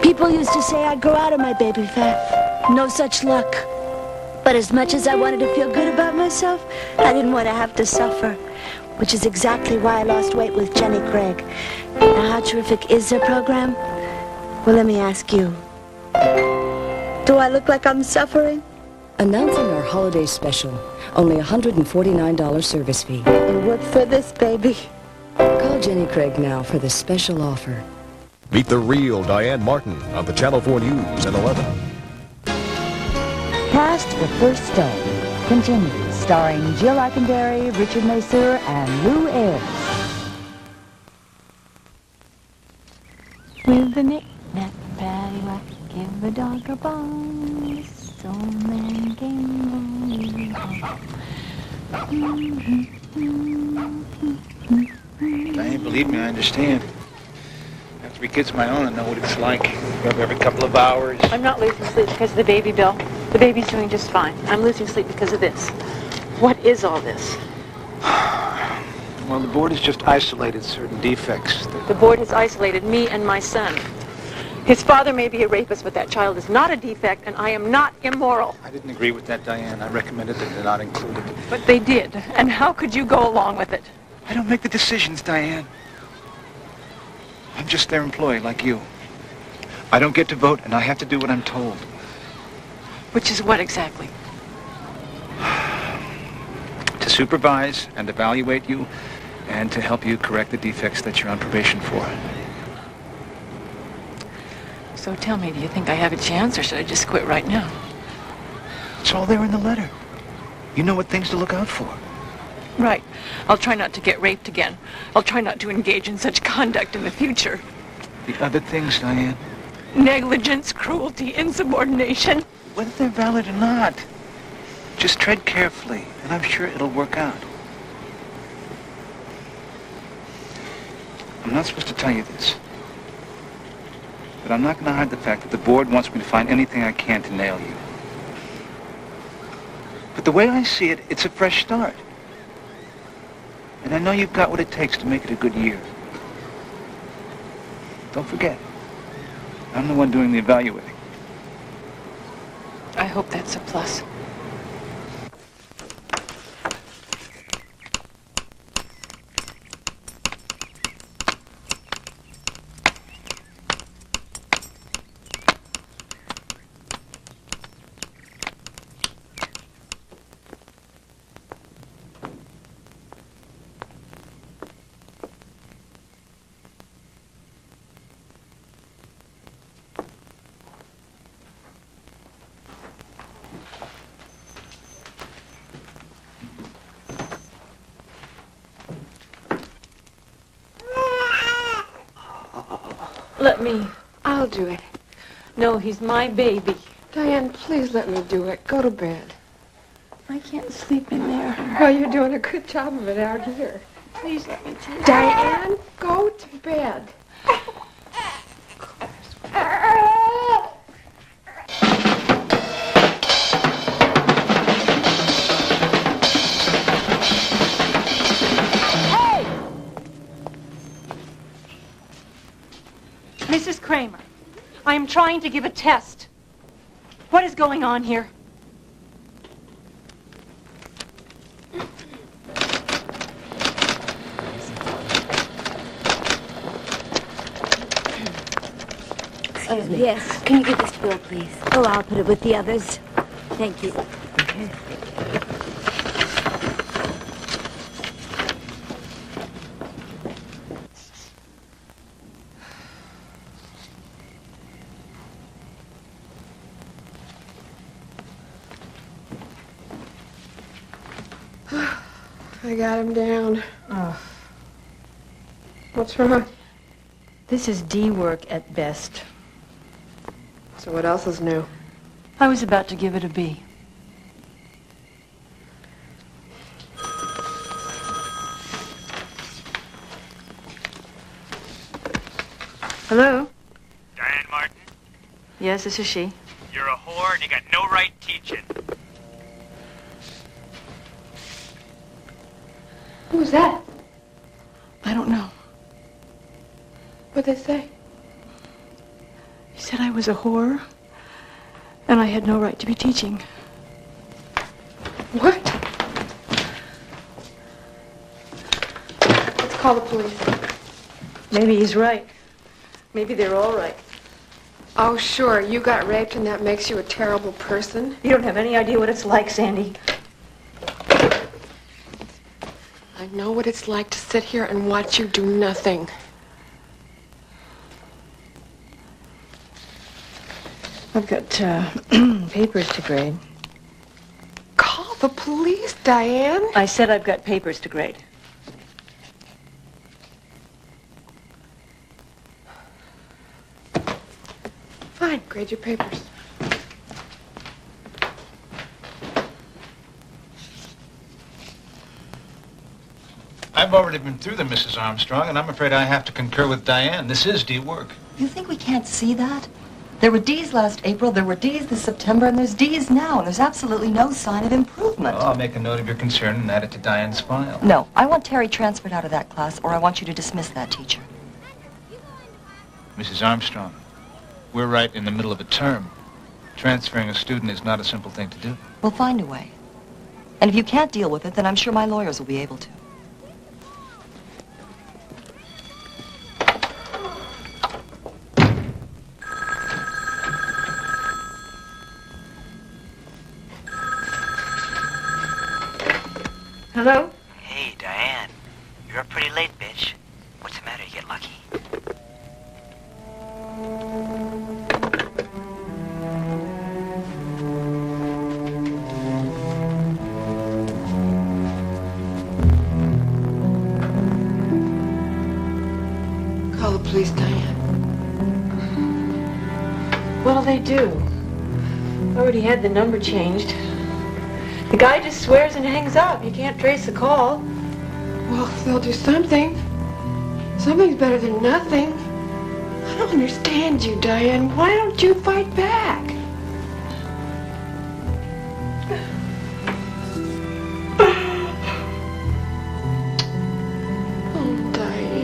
People used to say I'd grow out of my baby fat. No such luck. But as much as I wanted to feel good about myself, I didn't want to have to suffer. Which is exactly why I lost weight with Jenny Craig. Now, how terrific is their program? Well, let me ask you. Do I look like I'm suffering? Announcing our holiday special. Only $149 service fee. It worked for this baby. Call Jenny Craig now for this special offer. Meet the real Diane Martin on the Channel 4 News at 11. Cast The First Stone continues, starring Jill Eikenberry, Richard Masur, and Lou Ayres. With the knick-knack, paddywhack, give a dog a bone, so man came Diane, believe me, I understand. I have 3 kids of my own and know what it's like. Every couple of hours. I'm not losing sleep because of the baby, Bill. The baby's doing just fine. I'm losing sleep because of this. What is all this? Well, the board has just isolated certain defects. The board has isolated me and my son. His father may be a rapist, but that child is not a defect, and I am not immoral. I didn't agree with that, Diane. I recommended that they're not included. But they did. And how could you go along with it? I don't make the decisions, Diane. I'm just their employee, like you. I don't get to vote, and I have to do what I'm told. Which is what exactly? To supervise and evaluate you, and to help you correct the defects that you're on probation for. So tell me, do you think I have a chance, or should I just quit right now? It's all there in the letter. You know what things to look out for. Right. I'll try not to get raped again. I'll try not to engage in such conduct in the future. The other things, Diane? Negligence, cruelty, insubordination. Whether they're valid or not. Just tread carefully, and I'm sure it'll work out. I'm not supposed to tell you this. But I'm not going to hide the fact that the board wants me to find anything I can to nail you. But the way I see it, it's a fresh start. And I know you've got what it takes to make it a good year. Don't forget, I'm the one doing the evaluating. I hope that's a plus. Let me. I'll do it. No, he's my baby. Diane, please let me do it. Go to bed. I can't sleep in there. Well, you're doing a good job of it out here. Please let me do it. Diane, go to bed. I'm trying to give a test. What is going on here? Yes. Can you give this to Bill, please? Oh, I'll put it with the others. Thank you. Okay. I got him down. Oh. What's wrong? This is D work at best. So what else is new? I was about to give it a B. Hello? Diane Martin? Yes, this is she. You're a whore and you got no right teaching. Who was that? I don't know. What'd they say? He said I was a whore, and I had no right to be teaching. What? Let's call the police. Maybe he's right. Maybe they're all right. Oh, sure. You got raped and that makes you a terrible person? You don't have any idea what it's like, Sandy. I know what it's like to sit here and watch you do nothing. I've got papers to grade. Call the police, Diane. I said I've got papers to grade. Fine, grade your papers. I've already been through them, Mrs. Armstrong, and I'm afraid I have to concur with Diane. This is D work. You think we can't see that? There were D's last April, there were D's this September, and there's D's now, and there's absolutely no sign of improvement. Well, I'll make a note of your concern and add it to Diane's file. No, I want Terry transferred out of that class, or I want you to dismiss that teacher. Mrs. Armstrong, we're right in the middle of a term. Transferring a student is not a simple thing to do. We'll find a way. And if you can't deal with it, then I'm sure my lawyers will be able to. Hello? Hey, Diane. You're up pretty late, bitch. What's the matter? You get lucky? Call the police, Diane. What'll they do? I already had the number changed. The guy just swears and hangs up. You can't trace the call. Well, they'll do something. Something's better than nothing. I don't understand you, Diane. Why don't you fight back? Oh, Diane.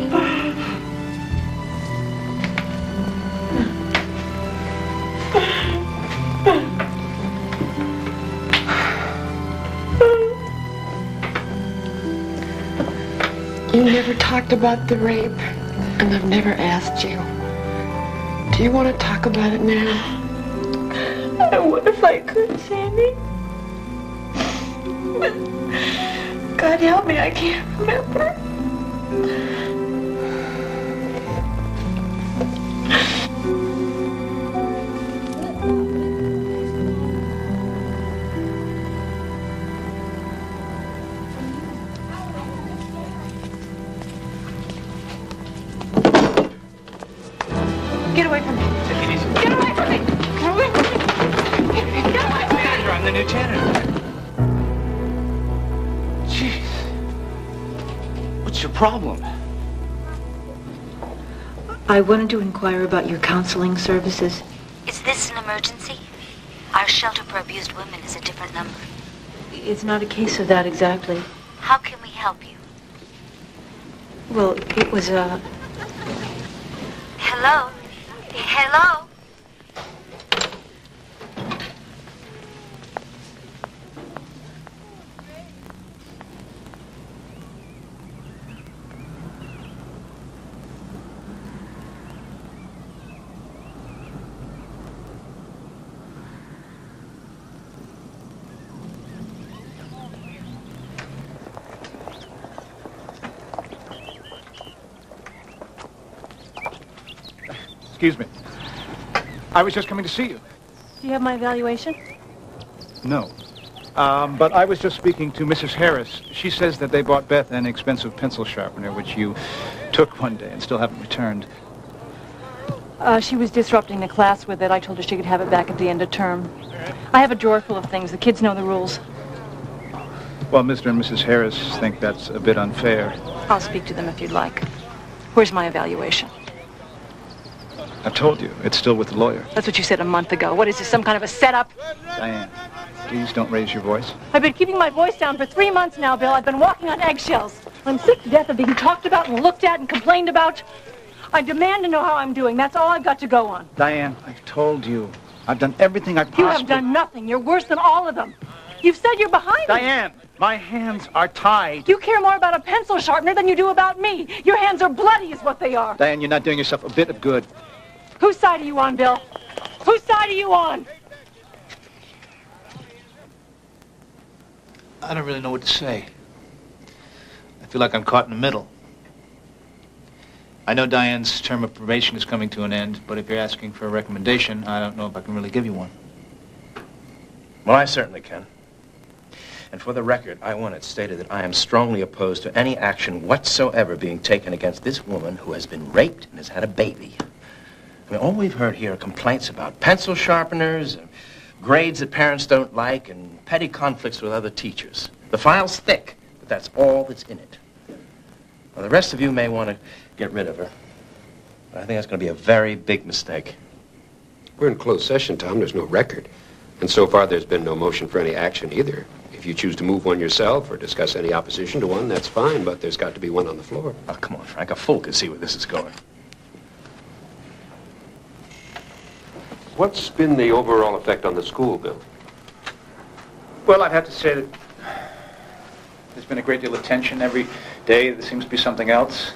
You never talked about the rape, and I've never asked you. Do you want to talk about it now? I would if I could, Sandy. But God help me, I can't remember. Get away from me. Take it easy. Get away from me. Get away from me. Get away from me. Manager, I'm the new janitor. Jeez. What's your problem? I wanted to inquire about your counseling services. Is this an emergency? Our shelter for abused women is a different number. It's not a case of that exactly. How can we help you? Well, it was Hello? Hello? Excuse me. I was just coming to see you. Do you have my evaluation? No. But I was just speaking to Mrs. Harris. She says that they bought Beth an expensive pencil sharpener, which you took one day and still haven't returned. She was disrupting the class with it. I told her she could have it back at the end of term. I have a drawer full of things. The kids know the rules. Well, Mr. and Mrs. Harris think that's a bit unfair. I'll speak to them if you'd like. Where's my evaluation? I told you, it's still with the lawyer. That's what you said a month ago. What is this, some kind of a setup? Diane, please don't raise your voice. I've been keeping my voice down for 3 months now, Bill. I've been walking on eggshells. I'm sick to death of being talked about and looked at and complained about. I demand to know how I'm doing. That's all I've got to go on. Diane, I've told you. I've done everything I possibly... You have done nothing. You're worse than all of them. You've said you're behind me. Diane, my hands are tied. You care more about a pencil sharpener than you do about me. Your hands are bloody is what they are. Diane, you're not doing yourself a bit of good. Whose side are you on, Bill? Whose side are you on? I don't really know what to say. I feel like I'm caught in the middle. I know Diane's term of probation is coming to an end, but if you're asking for a recommendation, I don't know if I can really give you one. Well, I certainly can. And for the record, I want it stated that I am strongly opposed to any action whatsoever being taken against this woman who has been raped and has had a baby. I mean, all we've heard here are complaints about pencil sharpeners, grades that parents don't like, and petty conflicts with other teachers. The file's thick, but that's all that's in it. Well, the rest of you may want to get rid of her. But I think that's going to be a very big mistake. We're in closed session, Tom. There's no record. And so far, there's been no motion for any action either. If you choose to move one yourself or discuss any opposition to one, that's fine, but there's got to be one on the floor. Oh, come on, Frank. A fool can see where this is going. What's been the overall effect on the school, Bill? Well, I'd have to say that there's been a great deal of tension every day. There seems to be something else.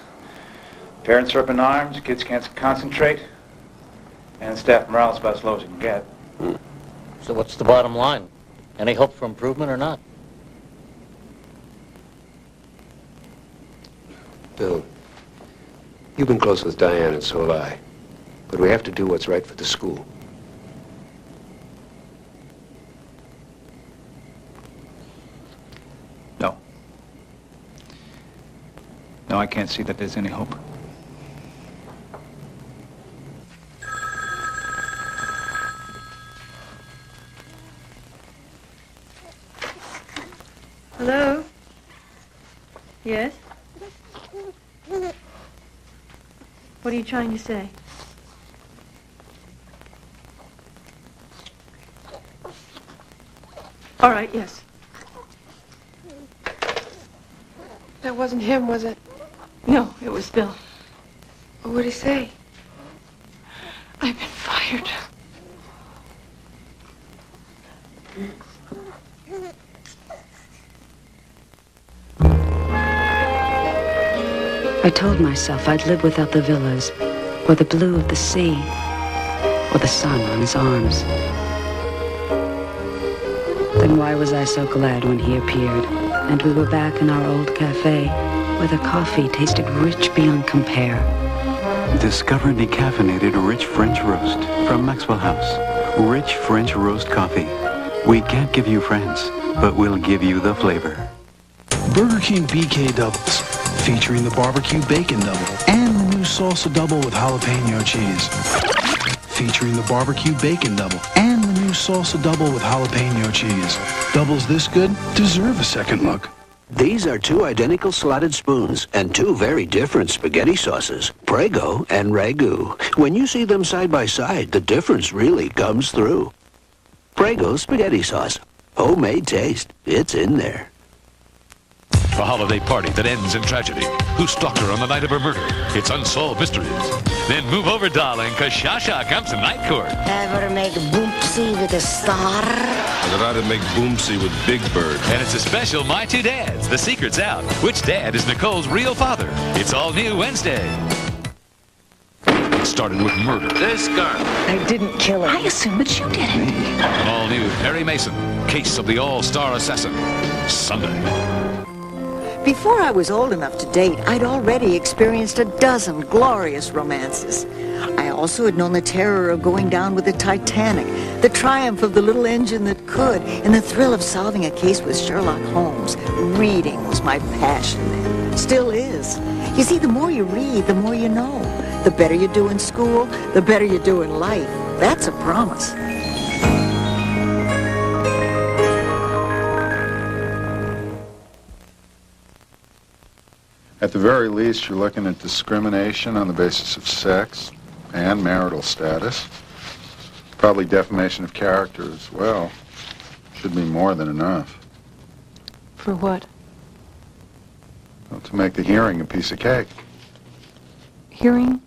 Parents are up in arms, kids can't concentrate, and staff morale is about as low as it can get. So what's the bottom line? Any hope for improvement or not? Bill, you've been close with Diane, and so have I. But we have to do what's right for the school. No. No, I can't see that there's any hope. Hello? Yes? What are you trying to say? All right, yes. That wasn't him, was it? No, it was Bill. What did he say? I've been fired. I told myself I'd live without the villas, or the blue of the sea, or the sun on his arms. Then why was I so glad when he appeared, and we were back in our old cafe, where the coffee tasted rich beyond compare. Discover decaffeinated rich French roast from Maxwell House. Rich French roast coffee. We can't give you France, but we'll give you the flavor. Burger King BK Doubles, featuring the barbecue bacon double and the new salsa double with jalapeno cheese. Featuring the barbecue bacon double and the new salsa double with jalapeno cheese. Doubles this good deserve a second look. These are two identical slotted spoons and two very different spaghetti sauces, Prego and Ragu. When you see them side by side, the difference really comes through. Prego spaghetti sauce. Homemade taste. It's in there. A holiday party that ends in tragedy. Who stalked her on the night of her murder? It's Unsolved Mysteries. Then move over, darling, because Shasha comes to night court. Ever make boomsy with a star? I'd rather make boomsy with Big Bird. And it's a special My Two Dads. The secret's out. Which dad is Nicole's real father? It's all new Wednesday. It started with murder. This girl. I didn't kill her. I assume that you did it. An all-new Perry Mason. Case of the all-star assassin. Sunday. Before I was old enough to date, I'd already experienced a dozen glorious romances. I also had known the terror of going down with the Titanic, the triumph of the little engine that could, and the thrill of solving a case with Sherlock Holmes. Reading was my passion then. Still is. You see, the more you read, the more you know. The better you do in school, the better you do in life. That's a promise. At the very least, you're looking at discrimination on the basis of sex and marital status. Probably defamation of character as well. Should be more than enough. For what? Well, to make the hearing a piece of cake. Hearing?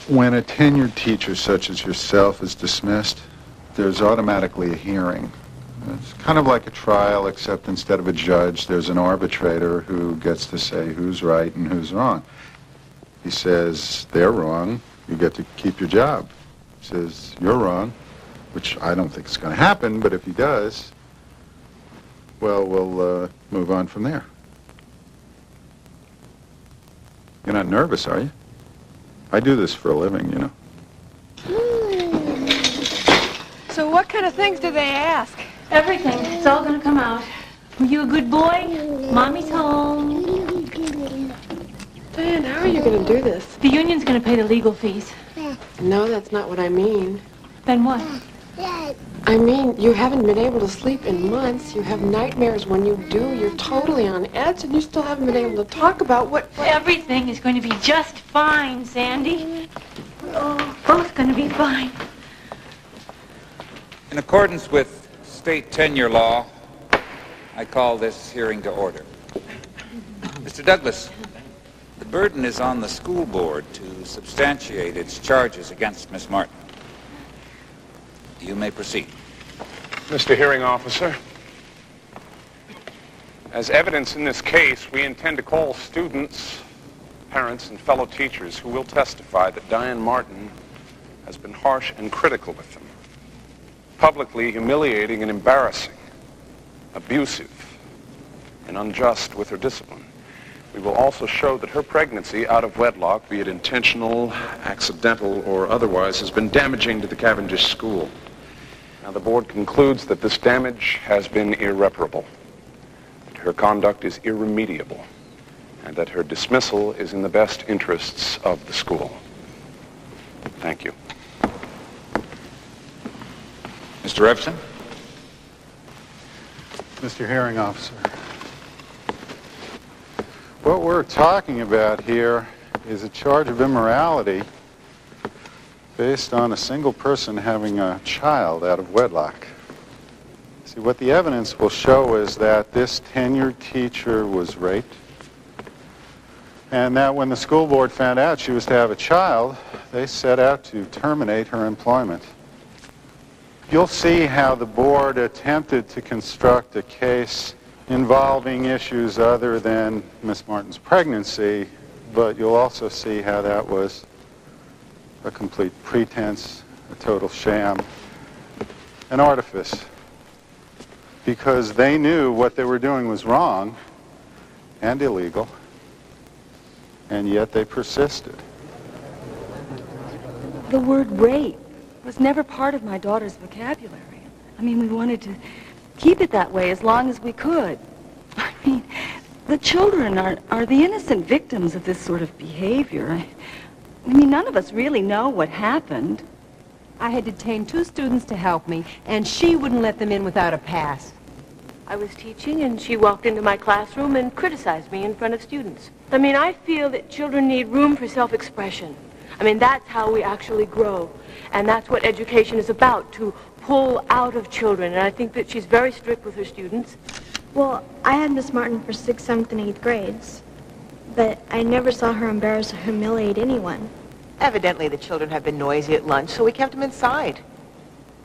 When a tenured teacher such as yourself is dismissed, there's automatically a hearing. It's kind of like a trial, except instead of a judge, there's an arbitrator who gets to say who's right and who's wrong. He says, they're wrong, you get to keep your job. He says, you're wrong, which I don't think is going to happen, but if he does, well, we'll move on from there. You're not nervous, are you? I do this for a living, you know. So what kind of things do they ask? Everything. It's all gonna come out. Were you a good boy? Mommy's home. Diane, how are you gonna do this? The union's gonna pay the legal fees. No, that's not what I mean. Then what? I mean, you haven't been able to sleep in months. You have nightmares when you do. You're totally on edge, and you still haven't been able to talk about what... Everything is going to be just fine, Sandy. We're all both going to be fine. In accordance with state tenure law, I call this hearing to order. Mr. Douglas, the burden is on the school board to substantiate its charges against Miss Martin. You may proceed. Mr. Hearing Officer, as evidence in this case, we intend to call students, parents, and fellow teachers who will testify that Diane Martin has been harsh and critical with them, publicly humiliating and embarrassing, abusive, and unjust with her discipline. We will also show that her pregnancy out of wedlock, be it intentional, accidental, or otherwise, has been damaging to the Cavendish School. Now, the board concludes that this damage has been irreparable, that her conduct is irremediable, and that her dismissal is in the best interests of the school. Thank you. Mr. Epson? Mr. Hearing Officer, what we're talking about here is a charge of immorality based on a single person having a child out of wedlock. See, what the evidence will show is that this tenured teacher was raped, and that when the school board found out she was to have a child, they set out to terminate her employment. You'll see how the board attempted to construct a case involving issues other than Miss Martin's pregnancy, but you'll also see how that was a complete pretense, a total sham, an artifice, because they knew what they were doing was wrong and illegal, and yet they persisted. The word rape was never part of my daughter's vocabulary. I mean, we wanted to keep it that way as long as we could. I mean, the children are the innocent victims of this sort of behavior. I mean, none of us really know what happened. I had detained 2 students to help me, and she wouldn't let them in without a pass. I was teaching, and she walked into my classroom and criticized me in front of students. I mean, I feel that children need room for self-expression. I mean, that's how we actually grow. And that's what education is about, to pull out of children. And I think that she's very strict with her students. Well, I had Miss Martin for 6th, 7th, and 8th grades. But I never saw her embarrass or humiliate anyone. Evidently, the children have been noisy at lunch, so we kept them inside.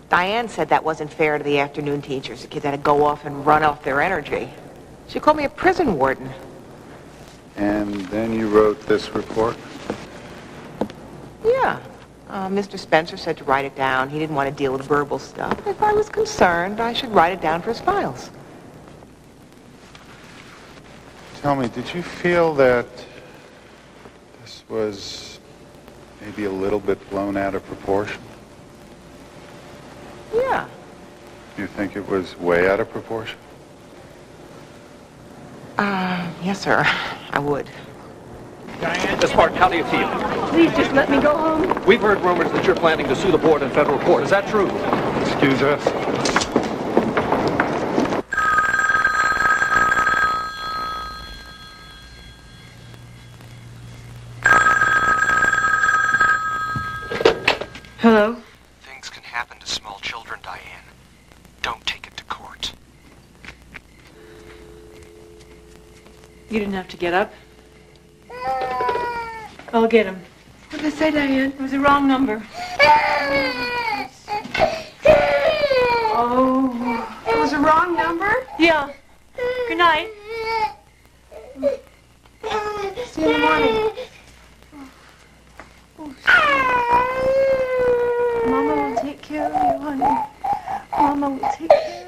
Diane said that wasn't fair to the afternoon teachers. The kids had to go off and run off their energy. She called me a prison warden. And then you wrote this report? Yeah. Mr. Spencer said to write it down. He didn't want to deal with verbal stuff. If I was concerned, I should write it down for his files. Tell me, did you feel that was maybe a little bit blown out of proportion? Yeah. You think it was way out of proportion? Yes, sir. I would. Diane, Miss Martin, how do you feel? Please just let me go home. We've heard rumors that you're planning to sue the board in federal court. Is that true? Excuse us. Hello? Things can happen to small children, Diane. Don't take it to court. You didn't have to get up. I'll get him. What did I say, Diane? It was the wrong number. Oh. It was a wrong number? Yeah. Good night. See you in the morning. Mama will take care of you, honey. Mama will take care of you.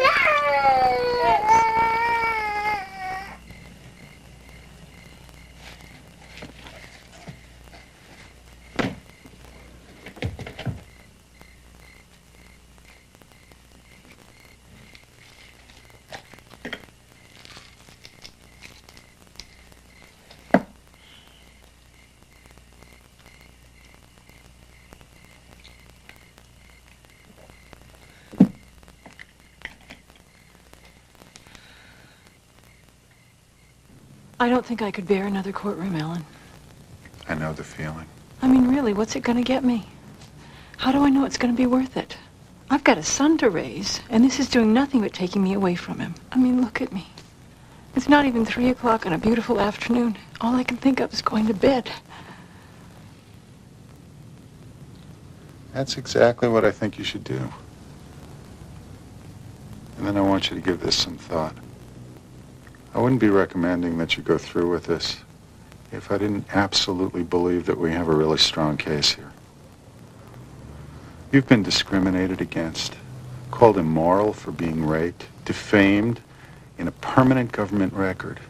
I don't think I could bear another courtroom, Ellen. I know the feeling. I mean, really, what's it going to get me? How do I know it's going to be worth it? I've got a son to raise, and this is doing nothing but taking me away from him. I mean, look at me. It's not even 3 o'clock on a beautiful afternoon. All I can think of is going to bed. That's exactly what I think you should do. And then I want you to give this some thought. I wouldn't be recommending that you go through with this if I didn't absolutely believe that we have a really strong case here. You've been discriminated against, called immoral for being raped, defamed in a permanent government record.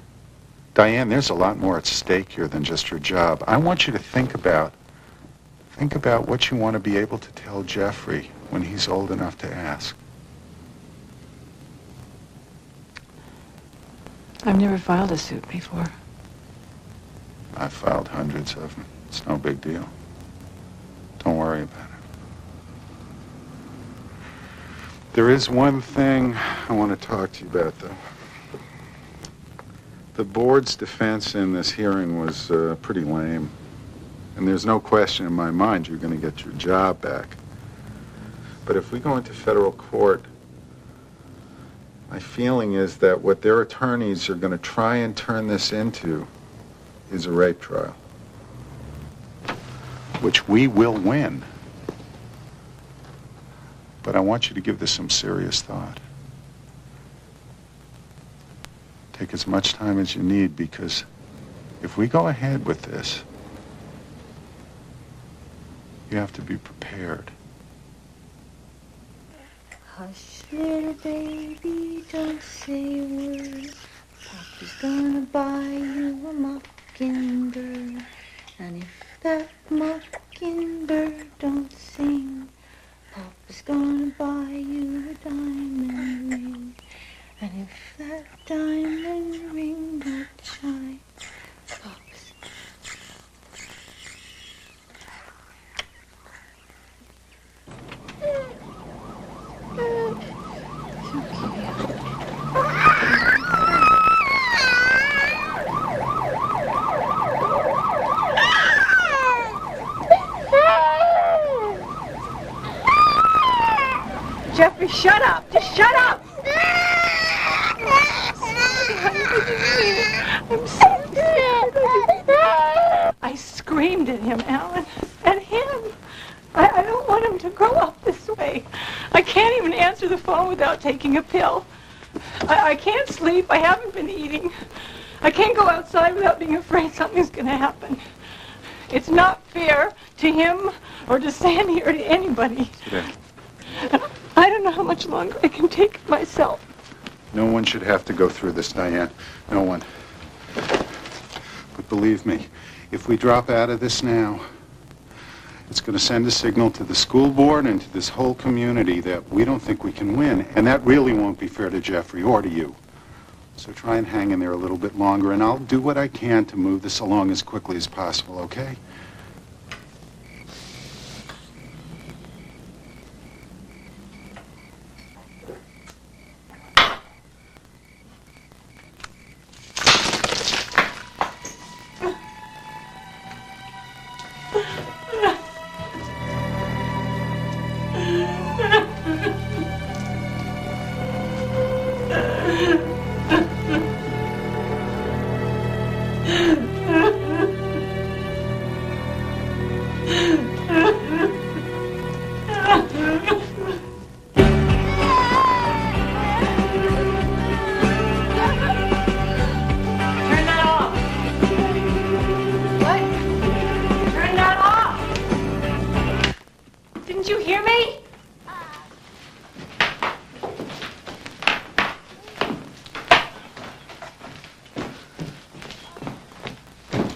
Diane, there's a lot more at stake here than just your job. I want you to think about what you want to be able to tell Jeffrey when he's old enough to ask. I've never filed a suit before. I've filed hundreds of them. It's no big deal. Don't worry about it. There is one thing I want to talk to you about, though. The board's defense in this hearing was pretty lame. And there's no question in my mind you're going to get your job back. But if we go into federal court, my feeling is that what their attorneys are going to try and turn this into is a rape trial, which we will win. But I want you to give this some serious thought. Take as much time as you need, because if we go ahead with this, you have to be prepared. Hush, little baby, don't say a word. Papa's gonna buy you a mockingbird. And if that mockingbird don't sing, Papa's gonna buy you a diamond ring. And if that diamond ring don't shine, Papa's... Jeffrey, shut up! Just shut up! I'm so scared. I screamed at him, Alan. At him. I don't want him to grow up this way. I can't even answer the phone without taking a pill. I can't sleep. I haven't been eating. I can't go outside without being afraid something's going to happen. It's not fair to him or to Sandy or to anybody. I don't know how much longer I can take it myself. No one should have to go through this, Diane. No one. But believe me, If we drop out of this now, it's going to send a signal to the school board and to this whole community that we don't think we can win, and that really won't be fair to Jeffrey or to you. So try and hang in there a little bit longer, and I'll do what I can to move this along as quickly as possible, okay?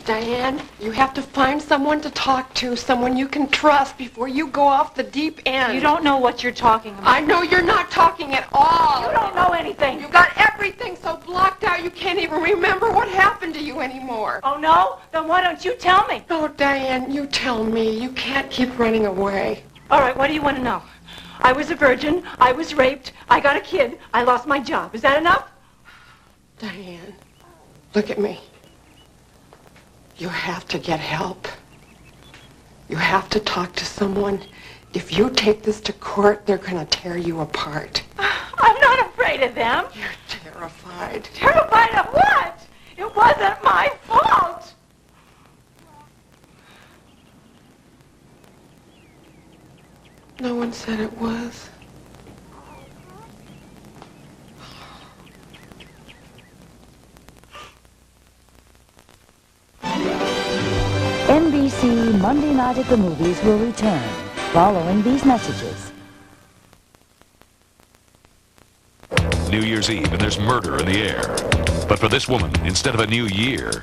Diane, you have to find someone to talk to, someone you can trust before you go off the deep end. You don't know what you're talking about. I know you're not talking at all. You don't know anything. You got everything so blocked out you can't even remember what happened to you anymore. Oh, no? Then why don't you tell me? Oh, Diane, you tell me. You can't keep running away. All right, what do you want to know? I was a virgin. I was raped. I got a kid. I lost my job. Is that enough? Diane, look at me. You have to get help. You have to talk to someone. If you take this to court, they're going to tear you apart. I'm not afraid of them. You're terrified. Terrified of what? It wasn't my fault. No one said it was. NBC Monday Night at the Movies will return following these messages. New Year's Eve, and there's murder in the air. But for this woman, instead of a new year,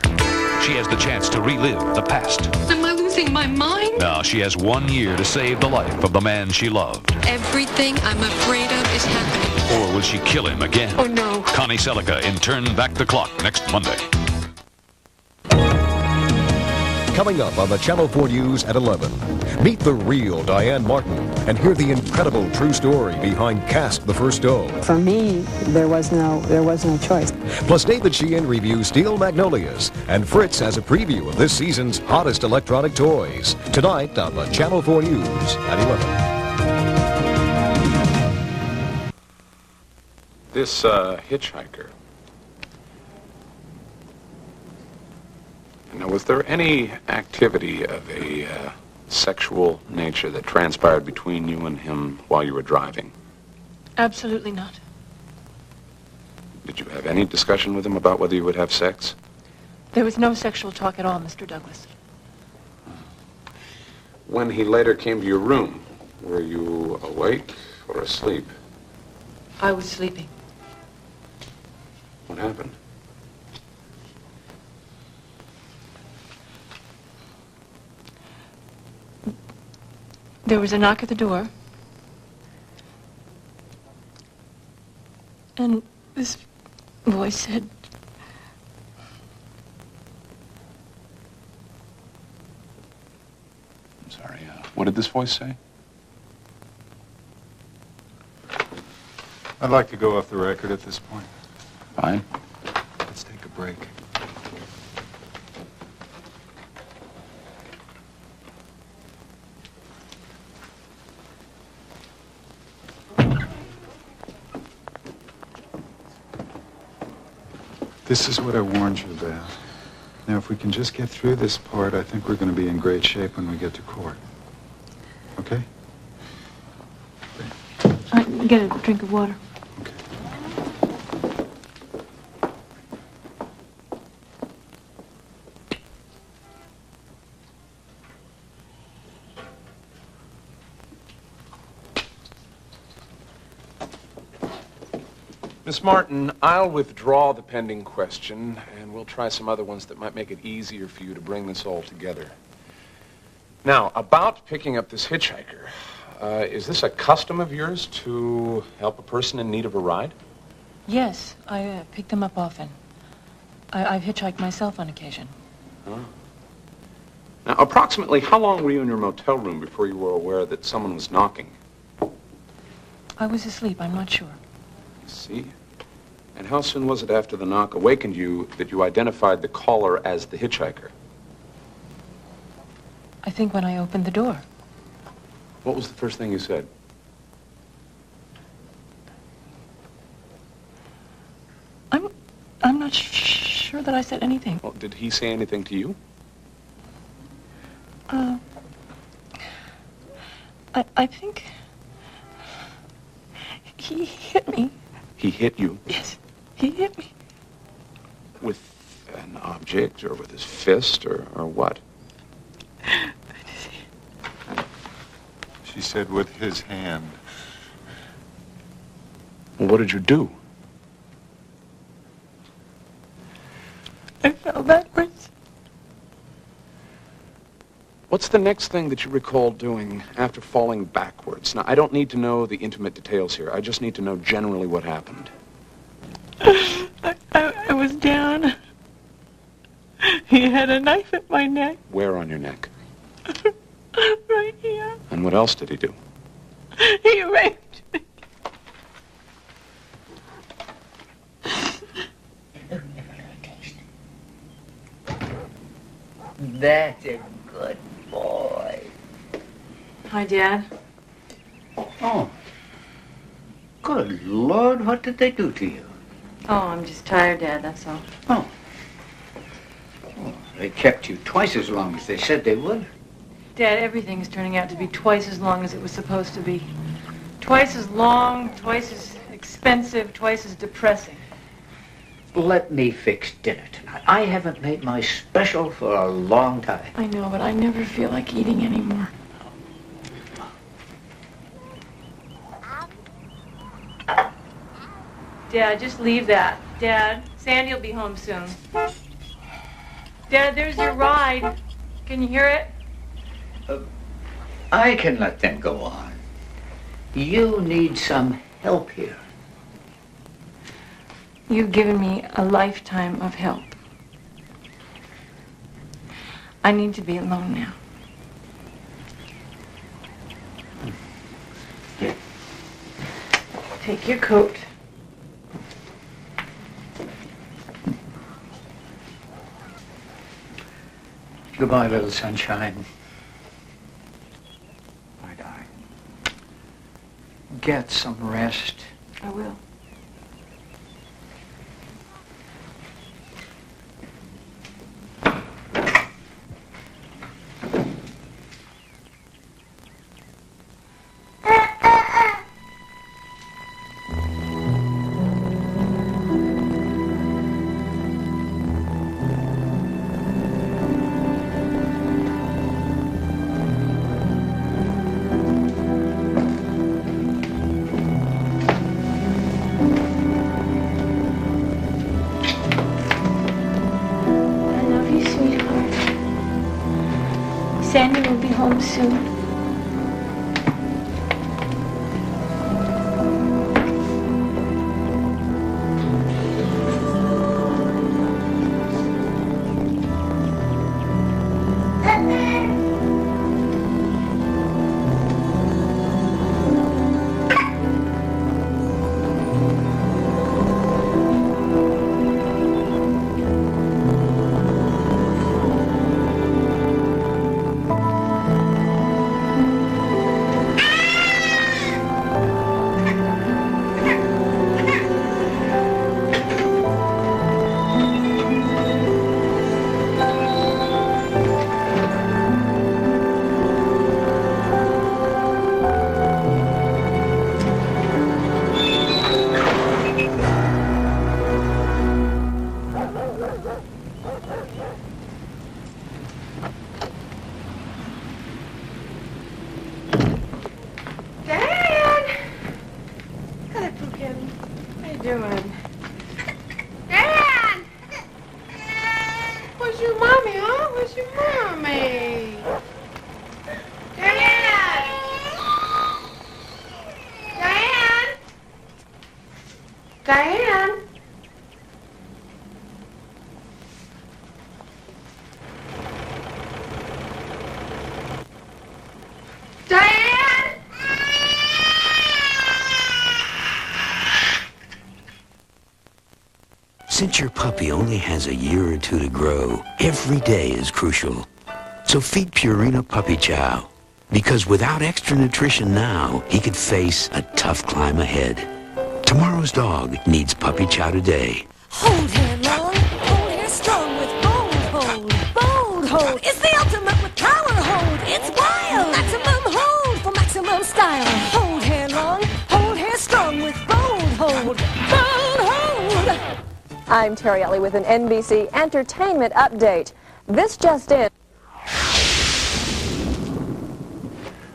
she has the chance to relive the past. Am I losing my mind? Now she has 1 year to save the life of the man she loved. Everything I'm afraid of is happening. Or will she kill him again? Oh, no. Connie Selica in Turn Back the Clock next Monday. Coming up on the Channel 4 News at 11. Meet the real Diane Martin and hear the incredible true story behind Cast the First Doe. For me, there was no choice. Plus, David Sheehan reviews Steel Magnolias, and Fritz has a preview of this season's hottest electronic toys. Tonight on the Channel 4 News at 11. This hitchhiker. Now, was there any activity of a sexual nature that transpired between you and him while you were driving? Absolutely not. Did you have any discussion with him about whether you would have sex? There was no sexual talk at all, Mr. Douglas. When he later came to your room, were you awake or asleep? I was sleeping. What happened? There was a knock at the door. And this voice said, I'm sorry, what did this voice say? I'd like to go off the record at this point. Fine. Let's take a break. This is what I warned you about. Now, if we can just get through this part, I think we're going to be in great shape when we get to court. Okay? I can get a drink of water. Miss Martin, I'll withdraw the pending question, and we'll try some other ones that might make it easier for you to bring this all together. Now, about picking up this hitchhiker, is this a custom of yours to help a person in need of a ride? Yes, I pick them up often. I've hitchhiked myself on occasion. Huh. Now, approximately how long were you in your motel room before you were aware that someone was knocking? I was asleep, I'm not sure. I see. And how soon was it after the knock awakened you that you identified the caller as the hitchhiker? I think when I opened the door. What was the first thing you said? I'm not sure that I said anything. Well, did he say anything to you? I think he hit me. He hit you? Yes, he hit me. With an object, or with his fist, or what? She said with his hand. Well, what did you do? I fell backwards. What's the next thing that you recall doing after falling backwards? Now, I don't need to know the intimate details here. I just need to know generally what happened. I was down. He had a knife at my neck. Where on your neck? Right here. And what else did he do? He raped me. That's a good boy. Hi, Dad. Oh. Good Lord, what did they do to you? Oh, I'm just tired, Dad, that's all. Oh. They kept you twice as long as they said they would. Dad, everything's turning out to be twice as long as it was supposed to be. Twice as long, twice as expensive, twice as depressing. Let me fix dinner tonight. I haven't made my special for a long time. I know, but I never feel like eating anymore. Dad, just leave that. Dad, Sandy will be home soon. Dad, there's your ride. Can you hear it? I can let them go on. You need some help here. You've given me a lifetime of help. I need to be alone now. Here. Take your coat. Goodbye, little sunshine. My darling. Get some rest. I will. Sandy will be home soon. doing? Dad! Where's your mommy, huh? Where's your mommy? Dad! Diane! Diane! Diane! Since your puppy only has a year or two to grow, every day is crucial. So feed Purina Puppy Chow. Because without extra nutrition now, he could face a tough climb ahead. Tomorrow's dog needs Puppy Chow today. Hold hair long, hold hair strong with bold hold. Bold hold is the ultimate with power hold. It's wild. Maximum hold for maximum style. Hold hair long, hold hair strong with bold hold. Bold hold. I'm Terry Ellie with an NBC Entertainment Update. This just in.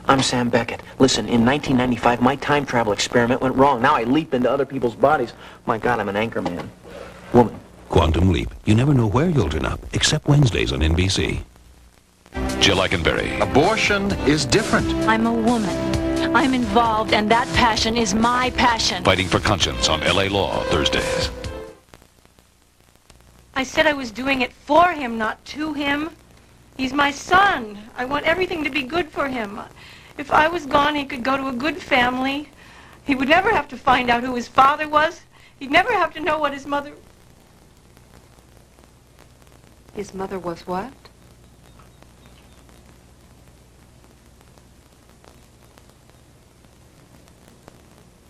I'm Sam Beckett. Listen, in 1995, my time travel experiment went wrong. Now I leap into other people's bodies. My God, I'm an anchor man. Woman. Quantum Leap. You never know where you'll turn up, except Wednesdays on NBC. Jill Eikenberry. Abortion is different. I'm a woman. I'm involved, and that passion is my passion. Fighting for Conscience on LA Law, Thursdays. I said I was doing it for him, not to him. He's my son. I want everything to be good for him. If I was gone, he could go to a good family. He would never have to find out who his father was. He'd never have to know what his mother... His mother was what?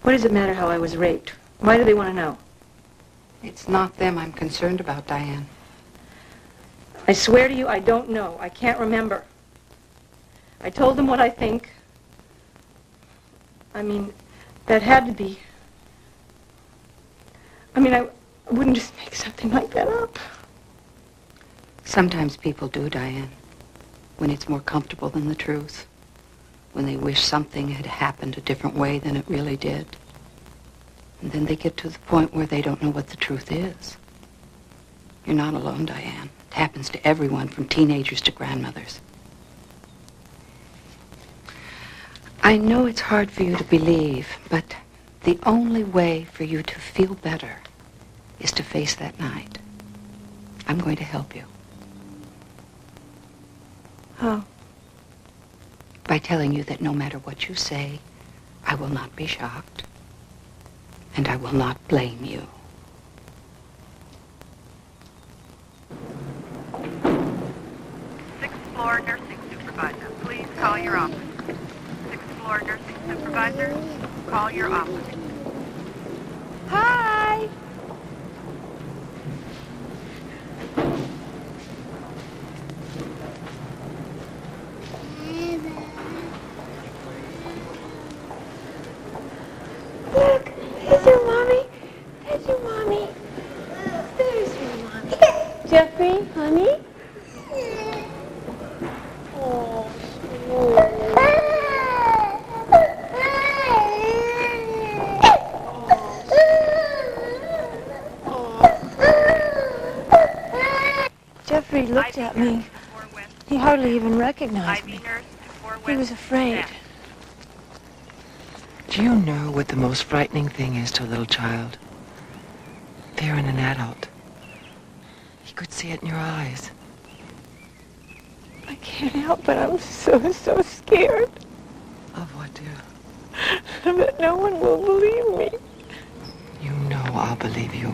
What does it matter how I was raped? Why do they want to know? It's not them I'm concerned about, Diane. I swear to you, I don't know. I can't remember. I told them what I think. I mean, that had to be... I mean, I wouldn't just make something like that up. Sometimes people do, Diane, when it's more comfortable than the truth, when they wish something had happened a different way than it really did. And then they get to the point where they don't know what the truth is. You're not alone, Diane. It happens to everyone, from teenagers to grandmothers. I know it's hard for you to believe, but the only way for you to feel better is to face that night. I'm going to help you. How? By telling you that no matter what you say, I will not be shocked, and I will not blame you. Sixth floor nursing supervisor, please call your office. Sixth floor nursing supervisor, call your office. Hi! Look, there's your mommy. There's your mommy. There's your mommy. Jeffrey, honey? Oh, Jeffrey looked at me. He hardly even recognized me. He was afraid. Do you know what the most frightening thing is to a little child? Fear in an adult. You could see it in your eyes. I can't help it. I'm so scared. Of what, dear? That no one will believe me. You know I'll believe you.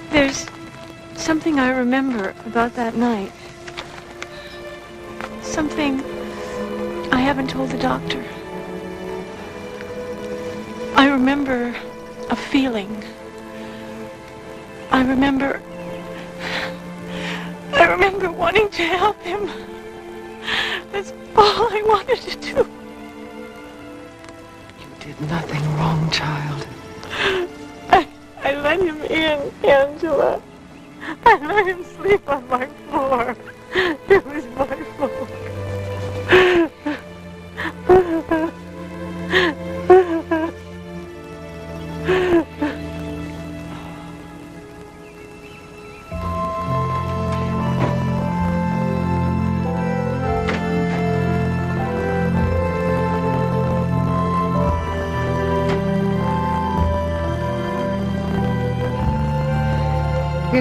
There's something I remember about that night. Something I haven't told the doctor. I remember a feeling. I remember wanting to help him. That's all I wanted to do. You did nothing wrong, child. I let him in, Angela. I let him sleep on my floor. It was my fault.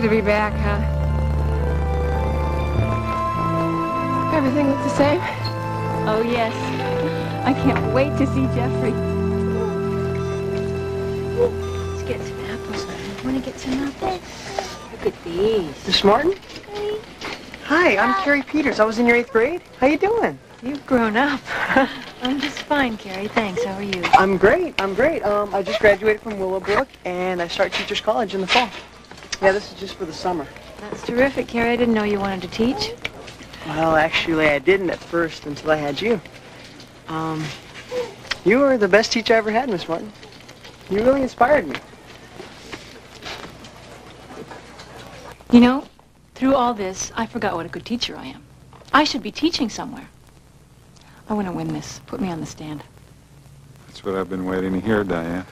good to be back, huh? Everything looks the same? Oh, yes. I can't wait to see Jeffrey. Let's get some apples. Want to get some apples? Look at these. Miss Martin? Hi, I'm Carrie Peters. I was in your 8th grade. How you doing? You've grown up. I'm just fine, Carrie. Thanks. How are you? I'm great. I just graduated from Willowbrook, and I start Teachers College in the fall. Yeah, this is just for the summer. That's terrific, Carrie. I didn't know you wanted to teach. Well, actually, I didn't at first until I had you. You were the best teacher I ever had, Miss Martin. You really inspired me. You know, through all this, I forgot what a good teacher I am. I should be teaching somewhere. I want to win this. Put me on the stand. That's what I've been waiting to hear, Diane.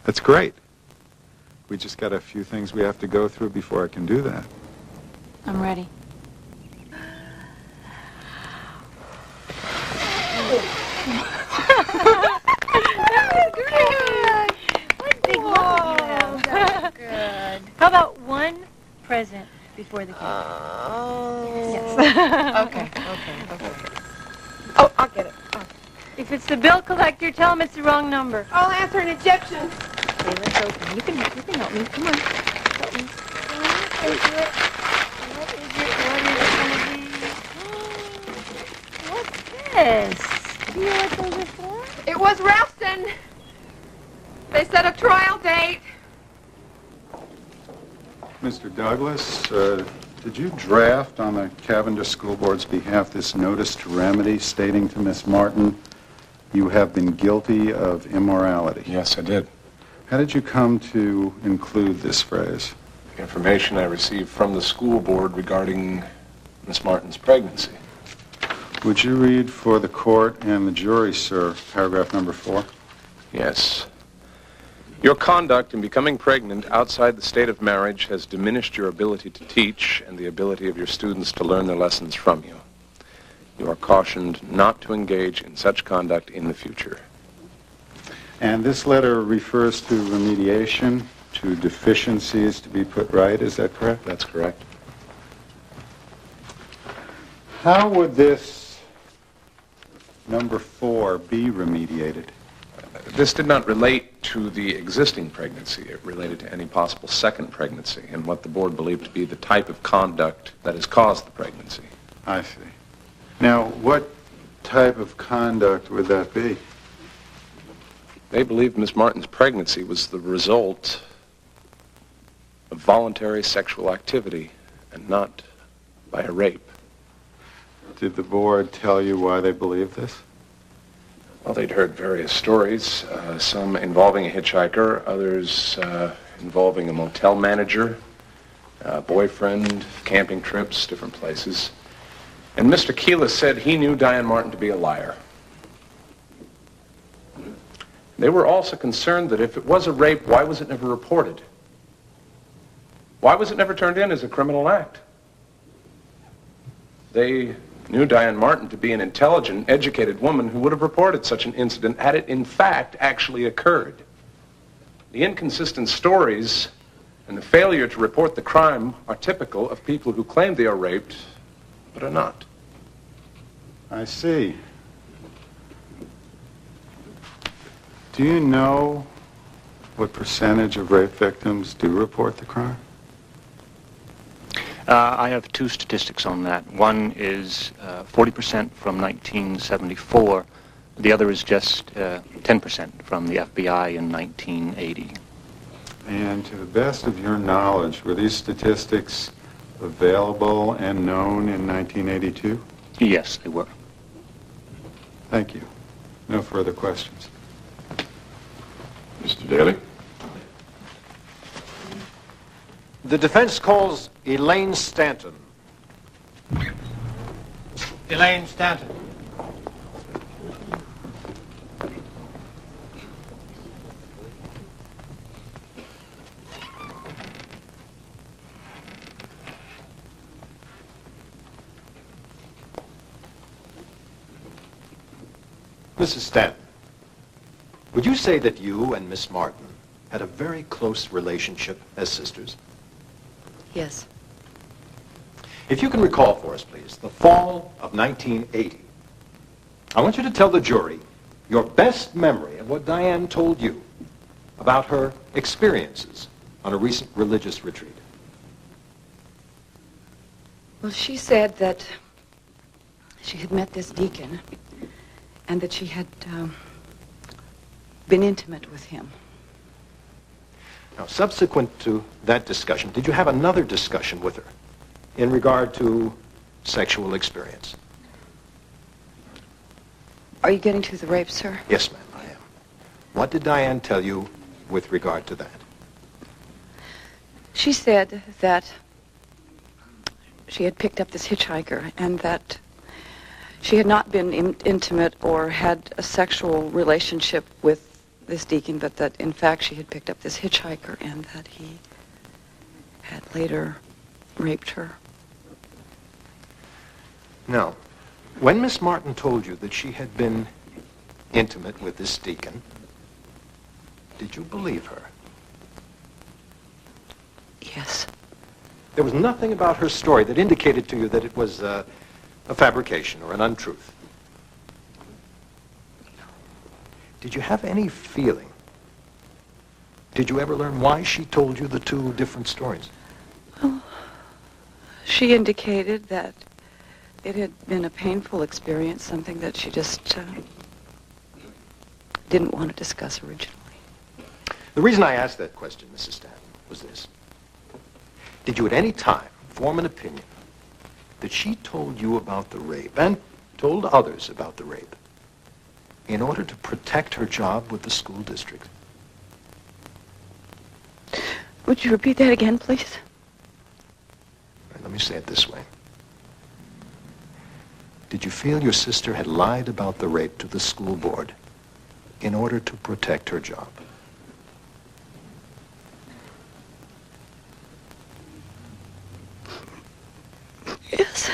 That's great. We just got a few things we have to go through before I can do that. I'm ready. How about one present before the cake? Yes. Okay. Oh, I'll get it. Oh. If it's the bill collector, tell him it's the wrong number. I'll answer an objection. Okay, let's open. You can help me. Come on. Help me. What is it? What's this? Do you know what those are for? It was Ralston. They set a trial date. Mr. Douglas, did you draft on the Cavendish School Board's behalf this notice to remedy stating to Miss Martin you have been guilty of immorality? Yes, I did. How did you come to include this phrase? The information I received from the school board regarding Miss Martin's pregnancy. Would you read for the court and the jury, sir, paragraph number 4? Yes. Your conduct in becoming pregnant outside the state of marriage has diminished your ability to teach and the ability of your students to learn their lessons from you. You are cautioned not to engage in such conduct in the future. And this letter refers to remediation, to deficiencies to be put right, is that correct? That's correct. How would this number 4 be remediated? This did not relate to the existing pregnancy. It related to any possible second pregnancy and what the board believed to be the type of conduct that has caused the pregnancy. I see. Now, what type of conduct would that be? They believed Miss Martin's pregnancy was the result of voluntary sexual activity and not by a rape. Did the board tell you why they believed this? Well, they'd heard various stories, some involving a hitchhiker, others involving a motel manager, a boyfriend, camping trips, different places. And Mr. Keeler said he knew Diane Martin to be a liar. They were also concerned that if it was a rape, why was it never reported? Why was it never turned in as a criminal act? They knew Diane Martin to be an intelligent, educated woman who would have reported such an incident had it in fact actually occurred. The inconsistent stories and the failure to report the crime are typical of people who claim they are raped but are not. I see. Do you know what percentage of rape victims do report the crime? I have two statistics on that. One is 40% from 1974. The other is just 10% from the FBI in 1980. And to the best of your knowledge, were these statistics available and known in 1982? Yes, they were. Thank you. No further questions. Mr. Daly? The defense calls Elaine Stanton. Elaine Stanton. Mrs. Stanton, would you say that you and Miss Martin had a very close relationship as sisters? Yes. If you can recall for us, please, the fall of 1980. I want you to tell the jury your best memory of what Diane told you about her experiences on a recent religious retreat. Well, she said that she had met this deacon and that she had been intimate with him. Now, subsequent to that discussion, did you have another discussion with her in regard to sexual experience? Are you getting to the rape, sir? Yes, ma'am, I am. What did Diane tell you with regard to that? She said that she had picked up this hitchhiker and that she had not been intimate or had a sexual relationship with this deacon, but that in fact she had picked up this hitchhiker and that he had later raped her. No. When Miss Martin told you that she had been intimate with this deacon, did you believe her? Yes. There was nothing about her story that indicated to you that it was a fabrication or an untruth. Did you have any feeling? Did you ever learn why she told you the two different stories? Well, she indicated that it had been a painful experience, something that she just didn't want to discuss originally. The reason I asked that question, Mrs. Stanton, was this. Did you at any time form an opinion that she told you about the rape and told others about the rape in order to protect her job with the school district? Would you repeat that again, please? Right, let me say it this way. Did you feel your sister had lied about the rape to the school board in order to protect her job? Yes.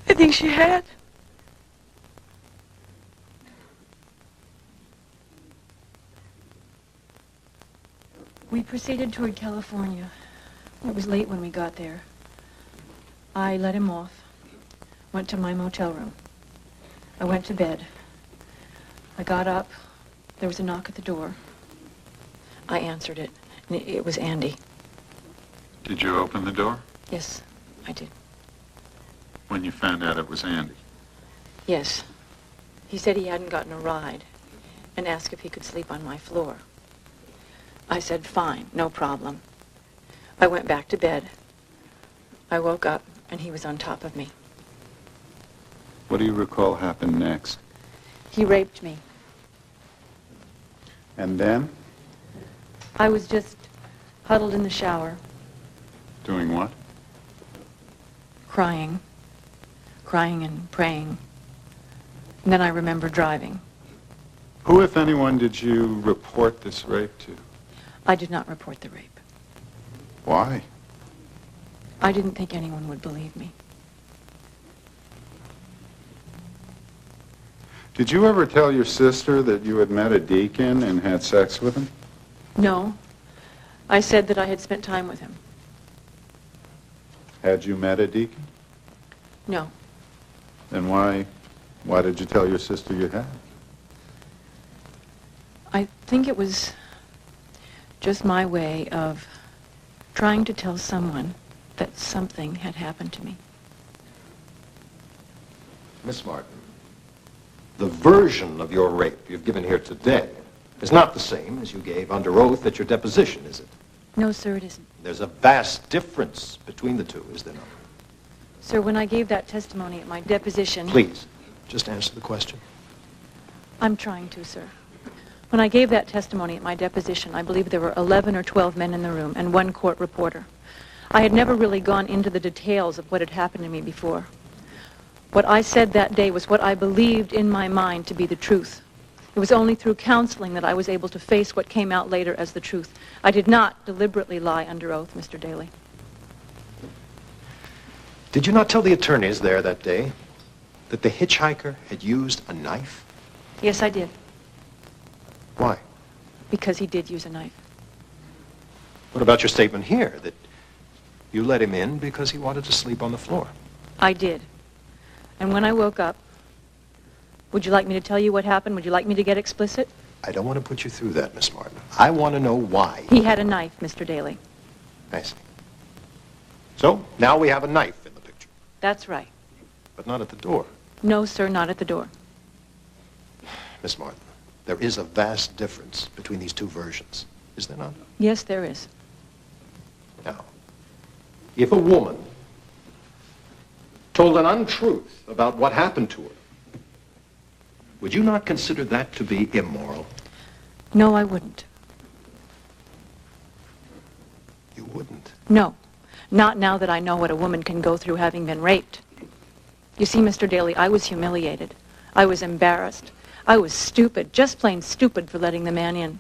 I think she had. We proceeded toward California. It was late when we got there. I let him off, went to my motel room. I went to bed. I got up. There was a knock at the door. I answered it, and it was Andy. Did you open the door? Yes, I did. When you found out it was Andy? Yes. He said he hadn't gotten a ride and asked if he could sleep on my floor. I said, fine, no problem. I went back to bed. I woke up, and he was on top of me. What do you recall happened next? He raped me. And then? I was just huddled in the shower, Doing what? crying and praying. And then I remember driving. Who, if anyone, did you report this rape to? I did not report the rape. Why? I didn't think anyone would believe me. Did you ever tell your sister that you had met a deacon and had sex with him? No. I said that I had spent time with him. Had you met a deacon? No. Then why did you tell your sister you had? I think it was just my way of trying to tell someone that something had happened to me. Miss Martin, the version of your rape you've given here today is not the same as you gave under oath at your deposition, is it? No, sir, it isn't. There's a vast difference between the two, is there not? Sir, when I gave that testimony at my deposition... Please, just answer the question. I'm trying to, sir. When I gave that testimony at my deposition, I believe there were 11 or 12 men in the room and one court reporter. I had never really gone into the details of what had happened to me before. What I said that day was what I believed in my mind to be the truth. It was only through counseling that I was able to face what came out later as the truth. I did not deliberately lie under oath, Mr. Daly. Did you not tell the attorneys there that day that the hitchhiker had used a knife? Yes, I did. Why? Because he did use a knife. What about your statement here that you let him in because he wanted to sleep on the floor? I did. And when I woke up, would you like me to tell you what happened? Would you like me to get explicit? I don't want to put you through that, Miss Martin. I want to know why. He had a knife, Mr. Daly. I see. So, now we have a knife in the picture. That's right. But not at the door. No, sir, not at the door. Miss Martin, there is a vast difference between these two versions, is there not? Yes, there is. Now, if a woman told an untruth about what happened to her, would you not consider that to be immoral? No, I wouldn't. You wouldn't? No. Not now that I know what a woman can go through having been raped. You see, Mr. Daly, I was humiliated. I was embarrassed. I was stupid, just plain stupid for letting the man in.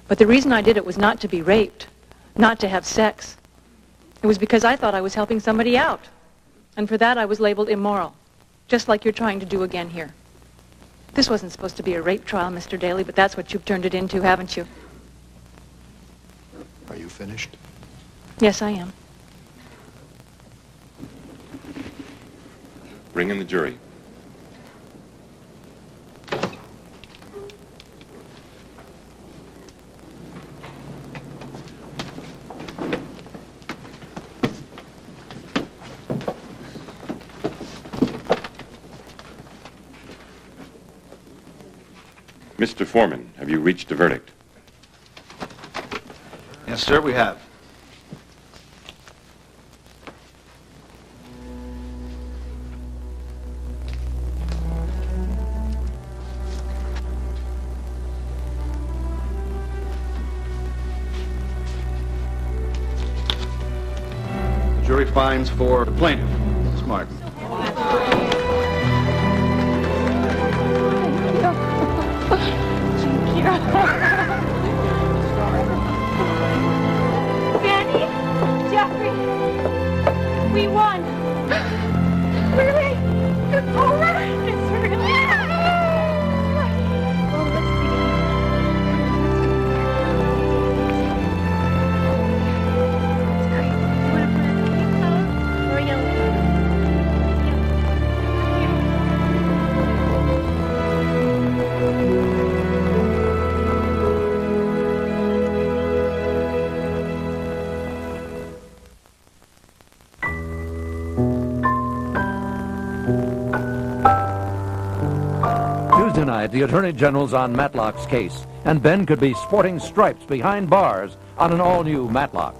But the reason I did it was not to be raped, not to have sex. It was because I thought I was helping somebody out. And for that I was labeled immoral, just like you're trying to do again here. This wasn't supposed to be a rape trial, Mr. Daly, but that's what you've turned it into, haven't you? Are you finished? Yes, I am. Bring in the jury. Mr. Foreman, have you reached a verdict? Yes, sir, we have. The jury finds for the plaintiff, Miss Martin. Danny? Jeffrey? We won! Really? It's over? It's really Oh, let's see. Or yellow? Tuesday night, the Attorney General's on Matlock's case, and Ben could be sporting stripes behind bars on an all-new Matlock.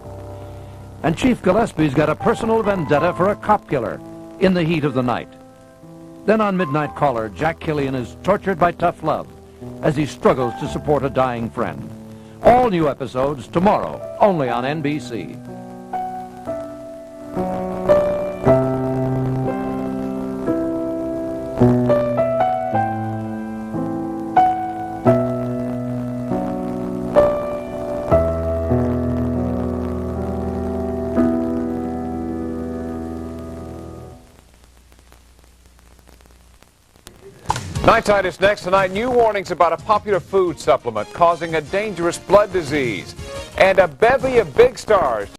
And Chief Gillespie's got a personal vendetta for a cop killer in the heat of the night. Then on Midnight Caller, Jack Killian is tortured by tough love as he struggles to support a dying friend. All new episodes tomorrow, only on NBC. Nighttide is next tonight. New warnings about a popular food supplement causing a dangerous blood disease and a bevy of big stars.